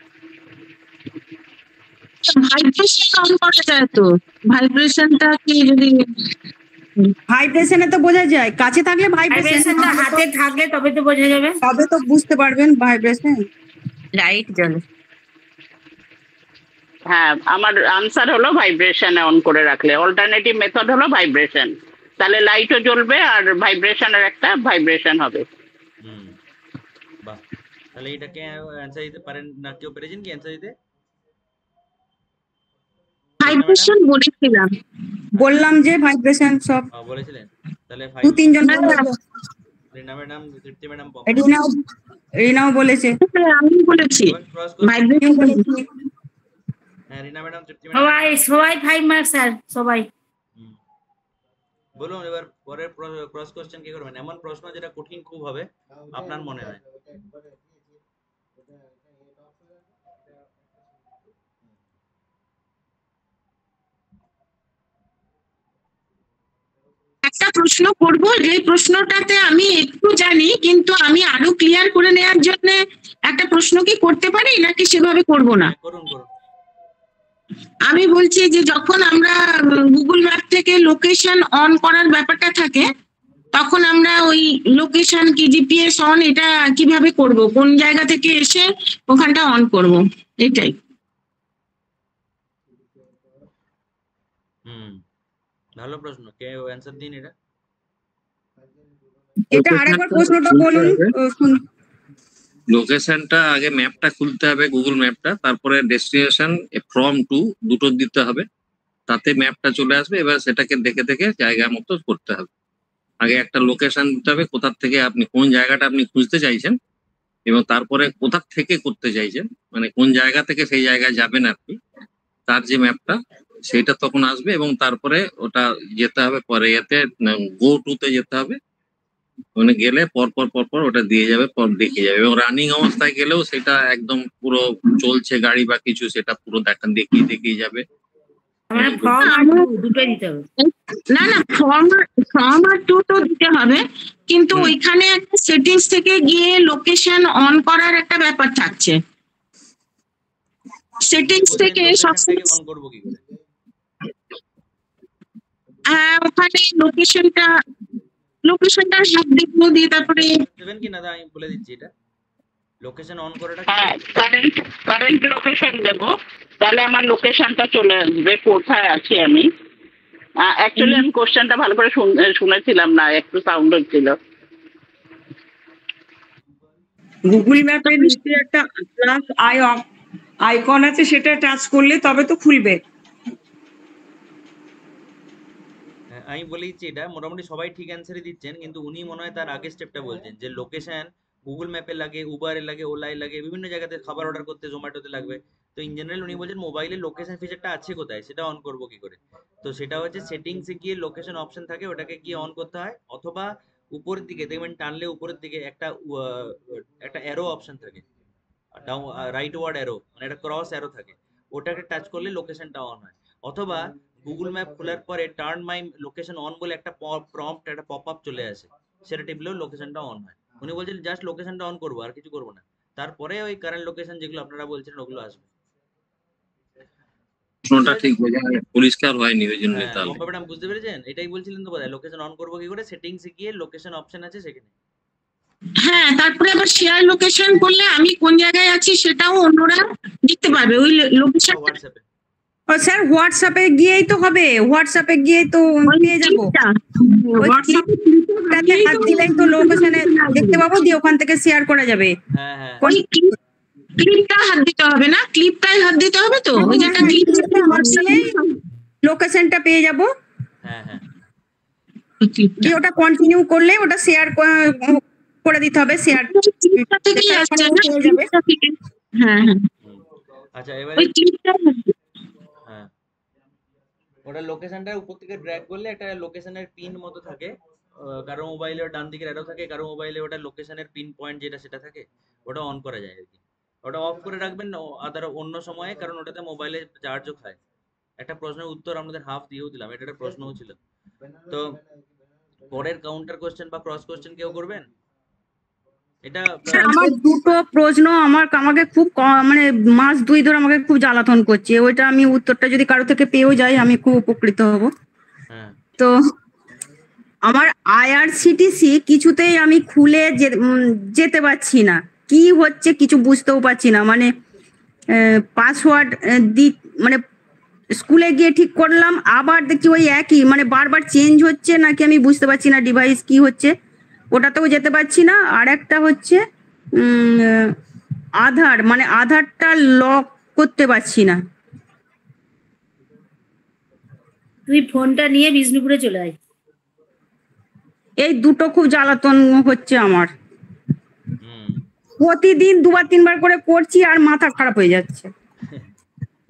ভাইব্রেশন অন করা যায় তো, ভাইব্রেশনটা কি যদি ভাইব্রেশনে তো বোঝা যায়, কাছে থাকলে ভাইব্রেশন, ভাইব্রেশনটা হাতে থাকলে তবে তো বোঝা যাবে, তবে তো বুঝতে পারবেন ভাইব্রেশন। লাইট জ্বলে। হ্যাঁ, আমার আনসার হলো ভাইব্রেশনে অন করে রাখলে। অল্টারনেটিভ মেথড হলো ভাইব্রেশন, তাহলে লাইটও জ্বলবে আর ভাইব্রেশনের একটা ভাইব্রেশন হবে। বাহ, তাহলে এটাকে অ্যানসার দিতে পারেন না? কেউ পেরেছেন কি অ্যানসার দিতে? ভাইব্রেশন বলেছিলাম, বললাম যে ভাইব্রেশন সব বলেছিলেন, তাহলে দু তিনজন রিনা ম্যাডাম, তৃপ্তি ম্যাডাম, রিনাও বলেছে, আমি বলেছি ভাইব্রেশন বলেছি। হ্যাঁ, রিনা ম্যাডাম, তৃপ্তি ম্যাডাম, সবাই 5 মার্কস স্যার, সবাই। বলুন এবার পরের ক্রস কোশ্চেন কি করবেন? এমন প্রশ্ন যেটা কঠিন খুব হবে আপনার মনে হয়। একটা প্রশ্ন করব, যে প্রশ্নটাতে আমি একটু জানি কিন্তু আমি আরো ক্লিয়ার করে নেওয়ার জন্য একটা প্রশ্ন কি করতে পারি নাকি সেভাবে করব না? করুন করুন। আমি বলছি যে যখন আমরা গুগল ম্যাপ থেকে লোকেশন অন করার ব্যাপারটা থাকে, তখন আমরা ওই লোকেশন কি জিপিএস অন এটা কিভাবে করব, কোন জায়গা থেকে এসে ওখানটা অন করব, এটাই। ভালো প্রশ্ন, কে অ্যানসার দিন এটা। এটা আরেকবার প্রশ্নটা বলুন। লোকেশনটা আগে ম্যাপটা খুলতে হবে, গুগল ম্যাপটা, তারপরে ডেস্টিনেশন ফ্রম টু দুটো দিতে হবে, তাতে ম্যাপটা চলে আসবে। এবার সেটাকে দেখে দেখে জায়গা মতো করতে হবে। আগে একটা লোকেশন দিতে হবে, কোথা থেকে আপনি কোন জায়গাটা আপনি খুঁজতে চাইছেন, এবং তারপরে কোথা থেকে করতে চাইছেন, মানে কোন জায়গা থেকে সেই জায়গায় যাবেন আপনি, তার যে ম্যাপটা সেটা তখন আসবে। এবং তারপরে ওটা যেতে হবে পরে এতে গো টু তে যেতে হবে, মানে গেলে পরপর ওটা দিয়ে যাবে, পর দেখে যাবে। এবং রানিং অবস্থায় গেলেও সেটা একদম পুরো চলছে গাড়ি বা কিছু, সেটা পুরো দেখিয়ে যাবে। না না, ফর্ম আর টু তো দিতে হবে, কিন্তু ওইখানে একটা সেটিংস থেকে গিয়ে লোকেশন অন করার একটা ব্যাপার থাকছে। সেটিংস থেকে সবসময় অন করব কি করে? হ্যাঁ, ওখানে লোকেশনটা হাত দেখবো, দিয়ে তারপরে দেবেন কি না, আমি বলে দিচ্ছি এটা লোকেশন অন করাটা। হ্যাঁ, কারেন্ট লোকেশন দেব, তাহলে আমার লোকেশনটা চলে আসবে কোথায় আছি আমি। অ্যাকচুয়ালি আমি কোশ্চেনটা ভালো করে শুনেছিলাম না, একটু সাউন্ড হচ্ছিল। গুগল ম্যাপের নিচে একটা প্লাস আইকন আছে, সেটা টাচ করলে তবে তো খুলবে। আমি বলে দিচ্ছি, এটা মোটামুটি সবাই ঠিক অ্যান্সারই দিচ্ছেন, কিন্তু উনি মনে হয় তার আগের স্টেপটা বলছেন, যে লোকেশন গুগল ম্যাপে লাগে, উবারে লাগে, ওলায় লাগে, বিভিন্ন জায়গাতে খাবার অর্ডার করতে জোম্যাটোতে লাগবে। তো ইন জেনারেল উনি বলছেন মোবাইলে লোকেশন ফিচারটা আছে কোথায়, সেটা অন করব কি করে? তো সেটা হচ্ছে সেটিংসে গিয়ে লোকেশন অপশন থাকে, ওটাকে গিয়ে অন করতে হয়, অথবা উপরের দিকে দেখবেন টানলে উপরের দিকে একটা অ্যারো অপশন থাকে, রাইট ওয়ার্ড অ্যারো, মানে একটা ক্রস অ্যারো থাকে, ওটাকে টাচ করলে লোকেশনটা অন হয়। অথবা গুগল ম্যাপ খোলার পরে টার্ন মাই লোকেশন অন বলে একটা প্রম্পট, একটা পপ আপ চলে আসে, সেটা টিপলেও লোকেশনটা অন হয়। উনি বলছেন জাস্ট লোকেশনটা অন করবো, আর কিছু করবো না, তারপরে ওই কারেন্ট লোকেশন যেগুলো আপনারা বলছেন ওগুলো আসবে। প্রশ্নটা ঠিক পরিষ্কার হয়নি, ওই জন্য তাহলে ম্যাডাম বুঝতে পেরেছেন? এটাই বলছিলেন তো বোধহয়, লোকেশন অন করবো কি করে, সেটিংসে গিয়ে লোকেশন অপশন আছে সেখানে। হ্যাঁ, তারপরে আবার শেয়ার লোকেশন করলে আমি কোন জায়গায় আছি সেটাও অন্যরা দেখতে পারবে ওই লোকেশন। হোয়াটসঅ্যাপে স্যার হোয়াটসঅ্যাপে গিয়েই তো হবে, হোয়াটসঅ্যাপে গিয়েই তো পেয়ে যাবো, ওইটাতে হাত দিলেই তো লোকেশনে দেখতে পাবো, দিয়ে ওখান থেকে শেয়ার করা যাবে। হ্যাঁ হ্যাঁ, ওই ক্লিপটা হাত দিতে হবে না, ক্লিপটাই হাত দিতে হবে, তো ওই যে একটা ক্লিপ লোকেশনটা পেয়ে যাবো। হ্যাঁ হ্যাঁ, দিয়ে ওটা কন্টিনিউ করলে ওটা শেয়ার করে দিতে হবে, শেয়ার থেকেই আসছে না, ক্লিপটা থেকে। হ্যাঁ হ্যাঁ, আচ্ছা এবারে ওই ক্লিপটা হ্যাঁ ওটা লোকেশনটা উপর থেকে ড্র্যাগ করলে একটা লোকেশনের পিন মতো থাকে, কারো মোবাইলে ডান দিকের অ্যারো থাকে, কারো মোবাইলে ওটা লোকেশনের পিন পয়েন্ট যেটা সেটা থাকে, ওটা অন করা যায় আর কি। ওটা অফ করে রাখবেন আদার অন্য সময়ে, কারণ ওটাতে মোবাইলে চার্জও খায়। একটা প্রশ্নের উত্তর আপনাদের হাফ দিয়েও দিলাম, এটা একটা প্রশ্নও ছিল। তো পরের কাউন্টার কোশ্চেন বা ক্রস কোশ্চেন কেউ করবেন? এটা আমার দুটো প্রশ্ন আমাকে খুব মানে মাস 2 ধরে আমাকে খুব জ্বালাতন করছে, ওইটা আমি উত্তরটা যদি কারো থেকে পেয়েও যাই আমি খুব উপকৃত হব। হ্যাঁ তো আমার আইআরসিটিসি কিছুতেই আমি খুলে যেতে পারছি না, কি হচ্ছে কিছু বুঝতেও পারছি না। মানে পাসওয়ার্ড মানে স্কুলে গিয়ে ঠিক করলাম, আবার দেখছি ওই একই, মানে বারবার চেঞ্জ হচ্ছে নাকি আমি বুঝতে পারছি না ডিভাইস কি হচ্ছে, ওটাতেও যেতে পারছি না। আর একটা হচ্ছে আধার, মানে আধারটা লক করতে পারছি না। তুই ফোনটা নিয়ে বিষ্ণুপুরে চলে আয়। এই দুটো খুব জ্বালাতন হচ্ছে আমার, প্রতিদিন 2-3 বার করে করছি আর মাথা খারাপ হয়ে যাচ্ছে।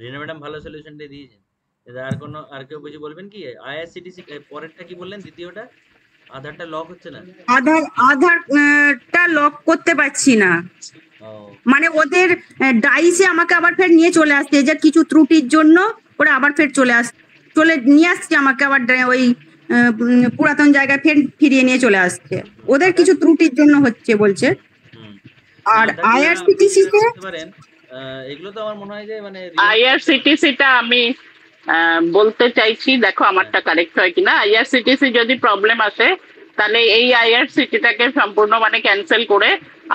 রিনা ম্যাডাম ভালো সলিউশনটা দিয়েছেন। আর কেউ কিছু বলবেন কি? আইআরসিটিসি পরেরটা কি বললেন? দ্বিতীয়টা আধারটা লক হচ্ছে না, আধারটা লক করতে পারছি না। মানে ওদের ডাইসে আমাকে আবার ফের নিয়ে চলে আসছে, যে কিছু ত্রুটির জন্য ওরা আবার ফের চলে নিয়ে আসছে আমাকে আবার ওই পুরাতন জায়গায় ফের ফিরিয়ে নিয়ে চলে আসছে, ওদের কিছু ত্রুটির জন্য হচ্ছে বলছে। আর আইআরসিটিসি তে এগুলো তো আমার মনে হয় যে মানে আইআরসিটিসিটা আমি বলতে চাইছি, দেখো আমারটা কারেক্ট হয় কিনা। আইআরসিটিসি যদি প্রবলেম আসে তাহলে এই আইআরসিটিটাকে সম্পূর্ণ মানে ক্যান্সেল করে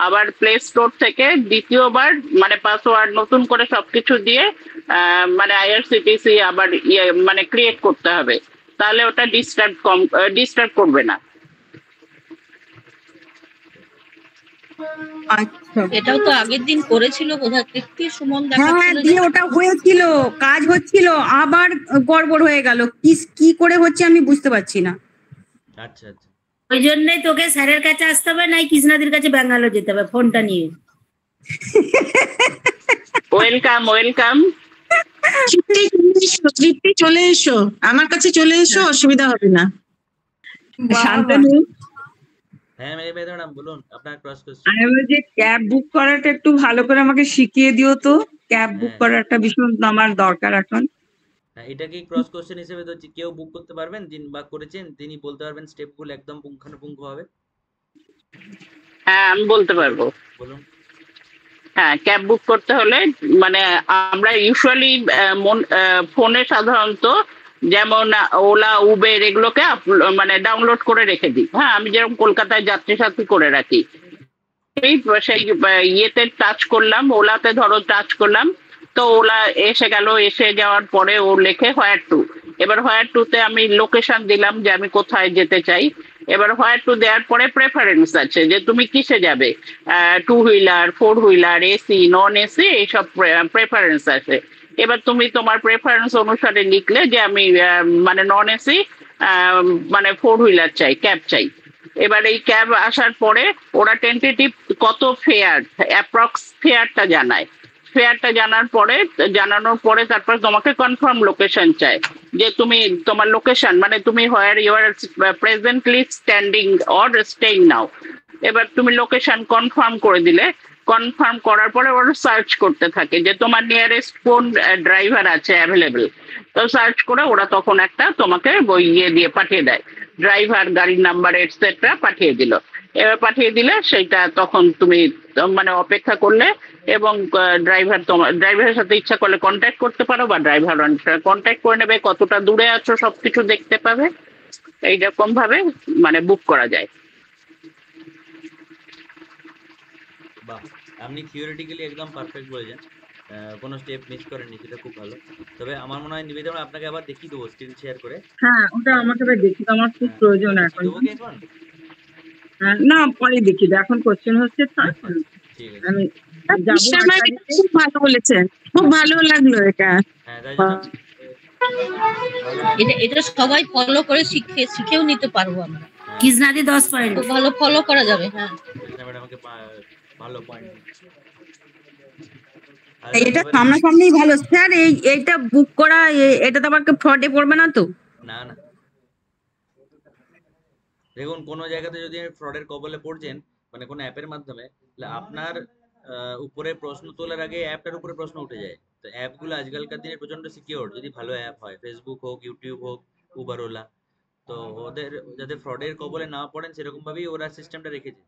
আবার প্লে স্টোর থেকে দ্বিতীয়বার মানে পাসওয়ার্ড নতুন করে সবকিছু দিয়ে মানে আইআরসিটিসি আবার মানে ক্রিয়েট করতে হবে, তাহলে ওটা ডিস্টার্ব করবে না। আচ্ছা, এটাও তো আগের দিন করেছিল বোধহয়, কি সুমন হ্যাঁ দিয়ে ওটা হয়েছিল, কাজ হচ্ছিল, আবার গড়বড় হয়ে গেল, কি করে হচ্ছে আমি বুঝতে পারছি না। আচ্ছা আচ্ছা, ওই জন্যই তোকে স্যারের কাছে আসতে হবে, নাই কৃষ্ণাদির কাছে ব্যাঙ্গালোর যেতে হবে ফোনটা নিয়ে। ওয়েলকাম ওয়েলকাম, তৃপ্তি চলে এসো, আমার কাছে চলে এসো, অসুবিধা হবে না। শান্তনু, হ্যাঁ ম্যাডাম বলুন আপনার ক্রস কোশ্চেন। আমি বলছি ক্যাব বুক করাটা একটু ভালো করে আমাকে শিখিয়ে দিও তো, ক্যাব বুক করাটা ভীষণ আমার দরকার এখন। এটা কি ক্রস কোশ্চেন হিসেবে তো কেউ বুক করতে পারবেন যিনি বা করেছেন, তিনি বলতে পারবেন স্টেপগুলো একদম পুঙ্খানুপুঙ্খ হবে? হ্যাঁ আমি বলতে পারবো, বলুন। হ্যাঁ, ক্যাব বুক করতে হলে মানে আমরা ইউজুয়ালি ফোনে সাধারণত যেমন ওলা উবের এগুলোকে মানে ডাউনলোড করে রেখে দিই। হ্যাঁ, আমি যেরকম কলকাতায় যাত্রী সাথী করে রাখি, সেই ইয়েতে টাচ করলাম, ওলাতে ধরো টাচ করলাম, তো ওলা এসে গেল, এসে যাওয়ার পরে ও লেখে হোয়ার টু। এবার হোয়ার টুতে আমি লোকেশন দিলাম যে আমি কোথায় যেতে চাই। এবার হোয়ার টু দেওয়ার পরে প্রেফারেন্স আছে যে তুমি কিসে যাবে, 2 wheeler 4 wheeler, AC non AC, এইসব প্রেফারেন্স আছে। এবার তুমি তোমার প্রেফারেন্স অনুসারে লিখলে যে আমি মানে নন এসি মানে 4 হুইলার চাই, ক্যাব চাই। এবার এই ক্যাব আসার পরে ওরা টেন্টেটিভ কত ফেয়ার, অ্যাপ্রক্স ফেয়ারটা জানায়। ফেয়ারটা জানানোর পরে তারপর তোমাকে কনফার্ম লোকেশন চায়, যে তুমি তোমার লোকেশন মানে তুমি where you are presently standing or staying now. এবার তুমি লোকেশন কনফার্ম করে দিলে, কনফার্ম করার পরে ওরা সার্চ করতে থাকে যে তোমার নিয়ারেস্ট কোন ড্রাইভার আছে অ্যাভেলেবেল। তো সার্চ করে ওরা তখন একটা তোমাকে বই দিয়ে পাঠিয়ে দেয়, ড্রাইভার, গাড়ির নাম্বার এটসেট্রা পাঠিয়ে দিল। এবার পাঠিয়ে দিলে সেইটা তখন তুমি মানে অপেক্ষা করলে, এবং ড্রাইভারের সাথে ইচ্ছা করলে কন্ট্যাক্ট করতে পারো, বা ড্রাইভার কন্ট্যাক্ট করে নেবে, কতটা দূরে আছো সবকিছু দেখতে পাবে। এইরকম ভাবে মানে বুক করা যায়। বাহ, আপনি থিওরিটিক্যালি একদম পারফেক্ট বলেছেন, কোনো স্টেপ মিস করেননি, সেটা খুব ভালো। তবে আমার মনে হয় নিবেদন আপনাকে আবার দেখিয়ে দেবো স্ক্রিন শেয়ার করে। হ্যাঁ, ওটা আমাকে দেখি, আমার খুব প্রয়োজন এখন। এখন না, পরে দেখি, এখন কোশ্চেন হচ্ছে আমি খুব ভালো বলেছেন, খুব ভালো লাগলো এটা। এটা সবাই ফলো করে শিখেও নিতে পারবো আমরা। কৃষ্ণাদি 10 পয়েন্ট খুব ভালো ফলো করা যাবে। হ্যাঁ, ভালো পয়েন্ট। এটা সামনাসামনি ভালো স্যার। এইটা বুক করা এটা তো আবার ফ্রডে পড়বে না তো? না না, দেখুন কোনো জায়গাতে যদি ফ্রডের কবলে পড়ছেন মানে কোনো অ্যাপের মাধ্যমে, তাহলে আপনার উপরে প্রশ্ন তোলার আগে অ্যাপটার উপরে প্রশ্ন উঠে যায়। তো অ্যাপগুলো আজকালকার দিনে প্রচন্ড সিকিউর, যদি ভালো অ্যাপ হয়, ফেসবুক হোক, ইউটিউব হোক, উবার, ওলা, তো ওদের যাতে ফ্রডের কবলে না পড়েন সেরকম ভাবেই ওরা সিস্টেমটা রেখেছে।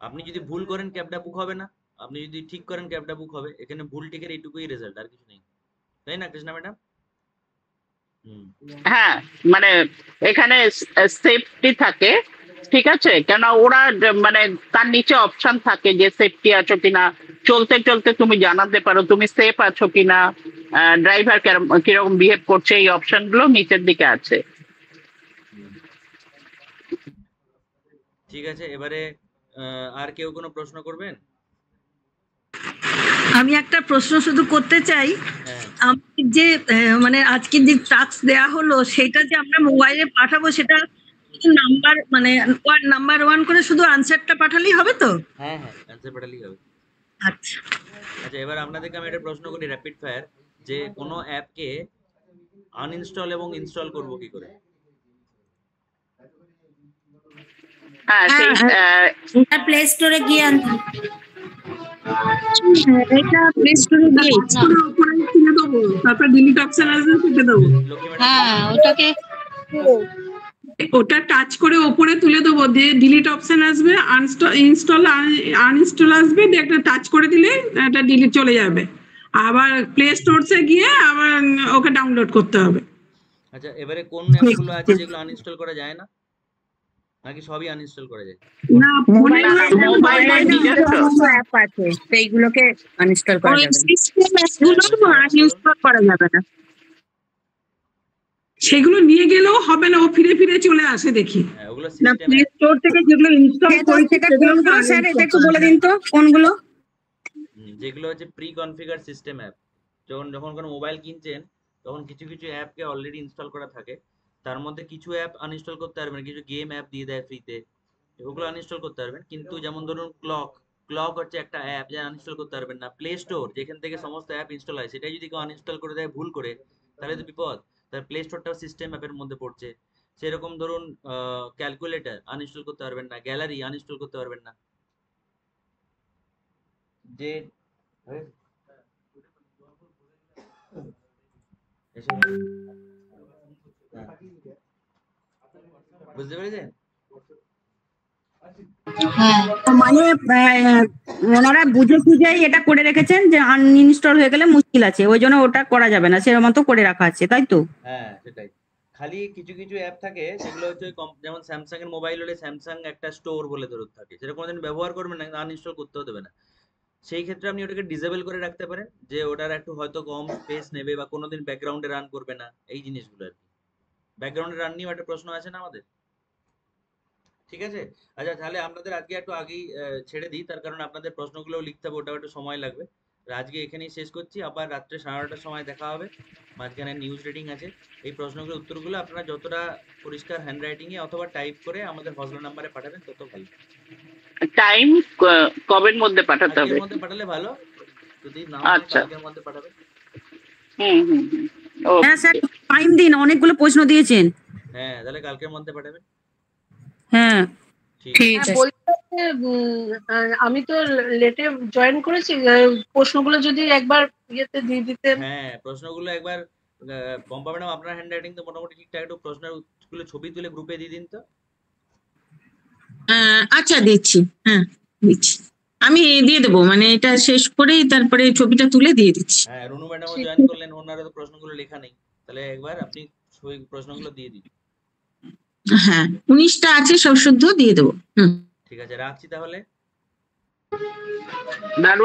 আপনি যদি ভুল করেন ক্যাবটা বুক হবে না, আপনি যদি ঠিক করেন ক্যাবটা বুক হবে। এখানে ভুল ঠিকের এইটুকুই রেজাল্ট, আর কিছু নেই, তাই না কৃষ্ণা ম্যাডাম? হ্যাঁ, মানে এখানে সেফটি থাকে, ঠিক আছে, কেন ওরা মানে তার নিচে অপশন থাকে যে সেফটি আছো কিনা, চলতে চলতে তুমি জানাতে পারো তুমি সেফ আছো কিনা, ড্রাইভার কিরকম বিহেভ করছে, এই অপশন গুলো নিচের দিকে আছে। ঠিক আছে, এবারে আর কেউ কোনো প্রশ্ন করবেন? আমি একটা প্রশ্ন শুধু করতে চাই। আমি যে মানে আজকে যে টাস্ক দেয়া হলো সেটা যে আমরা মোবাইলে পাঠাবো, সেটা নাম্বার মানে নাম্বার 1 করে শুধু আনসারটা পাঠালেই হবে তো? হ্যাঁ হ্যাঁ, অ্যানসার পাঠালেই হবে। আচ্ছা আচ্ছা, এবার আপনাদেরকে আমি একটা প্রশ্ন করি র্যাপিড ফায়ার, যে কোনো অ্যাপকে আনইনস্টল এবং ইনস্টল করব কি করে? হ্যাঁ, সেই প্লে স্টোরে গিয়ে আনতে এটা প্লে স্টোরে গিয়ে উপরে তুলে দেবো, তারপর ডিলিট অপশন আসবে তুলে দেবো। হ্যাঁ, ওটাকে ওটা টাচ করে উপরে তুলে দেবো, দিয়ে ডিলিট অপশন আসবে, আনইনস্টল আসবে, দিয়ে একটা টাচ করে দিলে এটা ডিলিট চলে যাবে। আবার প্লে স্টোরসে গিয়ে আবার ওকে ডাউনলোড করতে হবে। আচ্ছা, এবারে কোন অ্যাপগুলো আছে যেগুলো আনইনস্টল করা যায় না, নাকি সবই আনইনস্টল করা যায়? না, মোবাইলে অ্যাপ আছে সেইগুলোকে আনইনস্টল করা যাবে না। সিস্টেম অ্যাপগুলো আনইনস্টল করা যাবে না, সেগুলো নিয়ে গেলেও হবে না, ও ফিরে ফিরে চলে আসে দেখি। হ্যাঁ, ওগুলো না, সিস্টেম প্লে স্টোর থেকে যেগুলো ইনস্টল করেছে সেটা কোনগুলো স্যার, এটা একটু বলে দিন তো কোনগুলো? যেগুলো হচ্ছে প্রি কনফিগার সিস্টেম অ্যাপ। যখন কোনো মোবাইল কিনছেন তখন কিছু কিছু অ্যাপকে অলরেডি ইনস্টল করা থাকে, তার মধ্যে কিছু অ্যাপ আনইনস্টল করতে পারবেন, কিছু গেম অ্যাপ দিয়ে দেয় ফ্রিতে, ওগুলো আনইনস্টল করতে পারবেন। কিন্তু যেমন ধরুন ক্লক হচ্ছে একটা অ্যাপ যা আনইনস্টল করতে পারবেন না। প্লে স্টোর যেখান থেকে সমস্ত অ্যাপ ইনস্টল হয়, সেটাই যদি কেউ আনইনস্টল করে দেয় ভুল করে, তাহলে তো বিপদ। তার প্লে স্টোরটাও সিস্টেম অ্যাপের মধ্যে পড়ছে। সেরকম ধরুন ক্যালকুলেটর আনইনস্টল করতে পারবেন না, গ্যালারি আনইনস্টল করতে পারবেন না। যে বুঝতে পেরেছেন? মানে ওনারা বুঝে সুঝেই এটা করে রেখেছেন যে আনইনস্টল হয়ে গেলে মুশকিল আছে, ওই জন্য ওটা করা যাবে না, সেরকম মতো করে রাখা আছে, তাই তো? হ্যাঁ, সেটাই। খালি কিছু কিছু অ্যাপ থাকে সেগুলো হচ্ছে যেমন স্যামসাং এর মোবাইল হলে স্যামসাং একটা স্টোর বলে ধরুন থাকে, সেটা কোনোদিন ব্যবহার করবেন না, আনইনস্টল করতেও দেবে না। সেই ক্ষেত্রে আপনি ওটাকে ডিসেবল করে রাখতে পারেন, যে ওটার একটু হয়তো কম স্পেস নেবে বা কোনোদিন ব্যাকগ্রাউন্ডে রান করবে না, এই জিনিসগুলো আর কি। ব্যাকগ্রাউন্ডে রান নিয়েও একটা প্রশ্ন আছে না আমাদের, ঠিক আছে? আচ্ছা, তাহলে আপনাদের আজকে একটু আগেই ছেড়ে দিই, তার কারণ আপনাদের প্রশ্নগুলো লিখতে হবে, ওটাও একটু সময় লাগবে। আজকে এখানেই শেষ করছি, আবার রাত্রে 11:30টার সময় দেখা হবে। মাঝখানে নিউজ রিডিং আছে। এই প্রশ্নগুলোর উত্তরগুলো আপনারা যতটা পরিষ্কার হ্যান্ডরাইটিং এ অথবা টাইপ করে আমাদের হজলা নাম্বারে পাঠাবেন তত ভালো। টাইম কবের মধ্যে পাঠাতে হবে? আজকের মধ্যে পাঠালে ভালো, যদি না আচ্ছা, কালকের মধ্যে পাঠাবেন। হ্যাঁ স্যার, টাইম দিন, অনেকগুলো প্রশ্ন দিয়েছেন। হ্যাঁ, তাহলে কালকের মধ্যে পাঠাবেন। হ্যাঁ, ঠিক আছে। আমি তো লেটে জয়েন করেছি, প্রশ্নগুলো যদি একবার ইয়েতে দিয়ে দিতেন। হ্যাঁ, প্রশ্নগুলো একবার পম্পা ম্যাডাম, আপনার হ্যান্ডরাইটিং তো মোটামুটি ঠিকঠাক, একটু প্রশ্নের গুলো ছবি তুলে গ্রুপে দিয়ে দিন তো। আচ্ছা, দিচ্ছি। হ্যাঁ, দিচ্ছি, আমি দিয়ে দেবো, মানে এটা শেষ করেই তারপরে ছবিটা তুলে দিয়ে দিচ্ছি। হ্যাঁ, রুনু ম্যাডামও জয়েন করলেন, ওনারা তো প্রশ্নগুলো লেখা নেই, তাহলে একবার আপনি ছবি প্রশ্নগুলো দিয়ে দিন। হ্যাঁ, 19টা আছে, সব শুদ্ধ দিয়ে দেবো। ঠিক আছে, রাখছি তাহলে। দারুণ।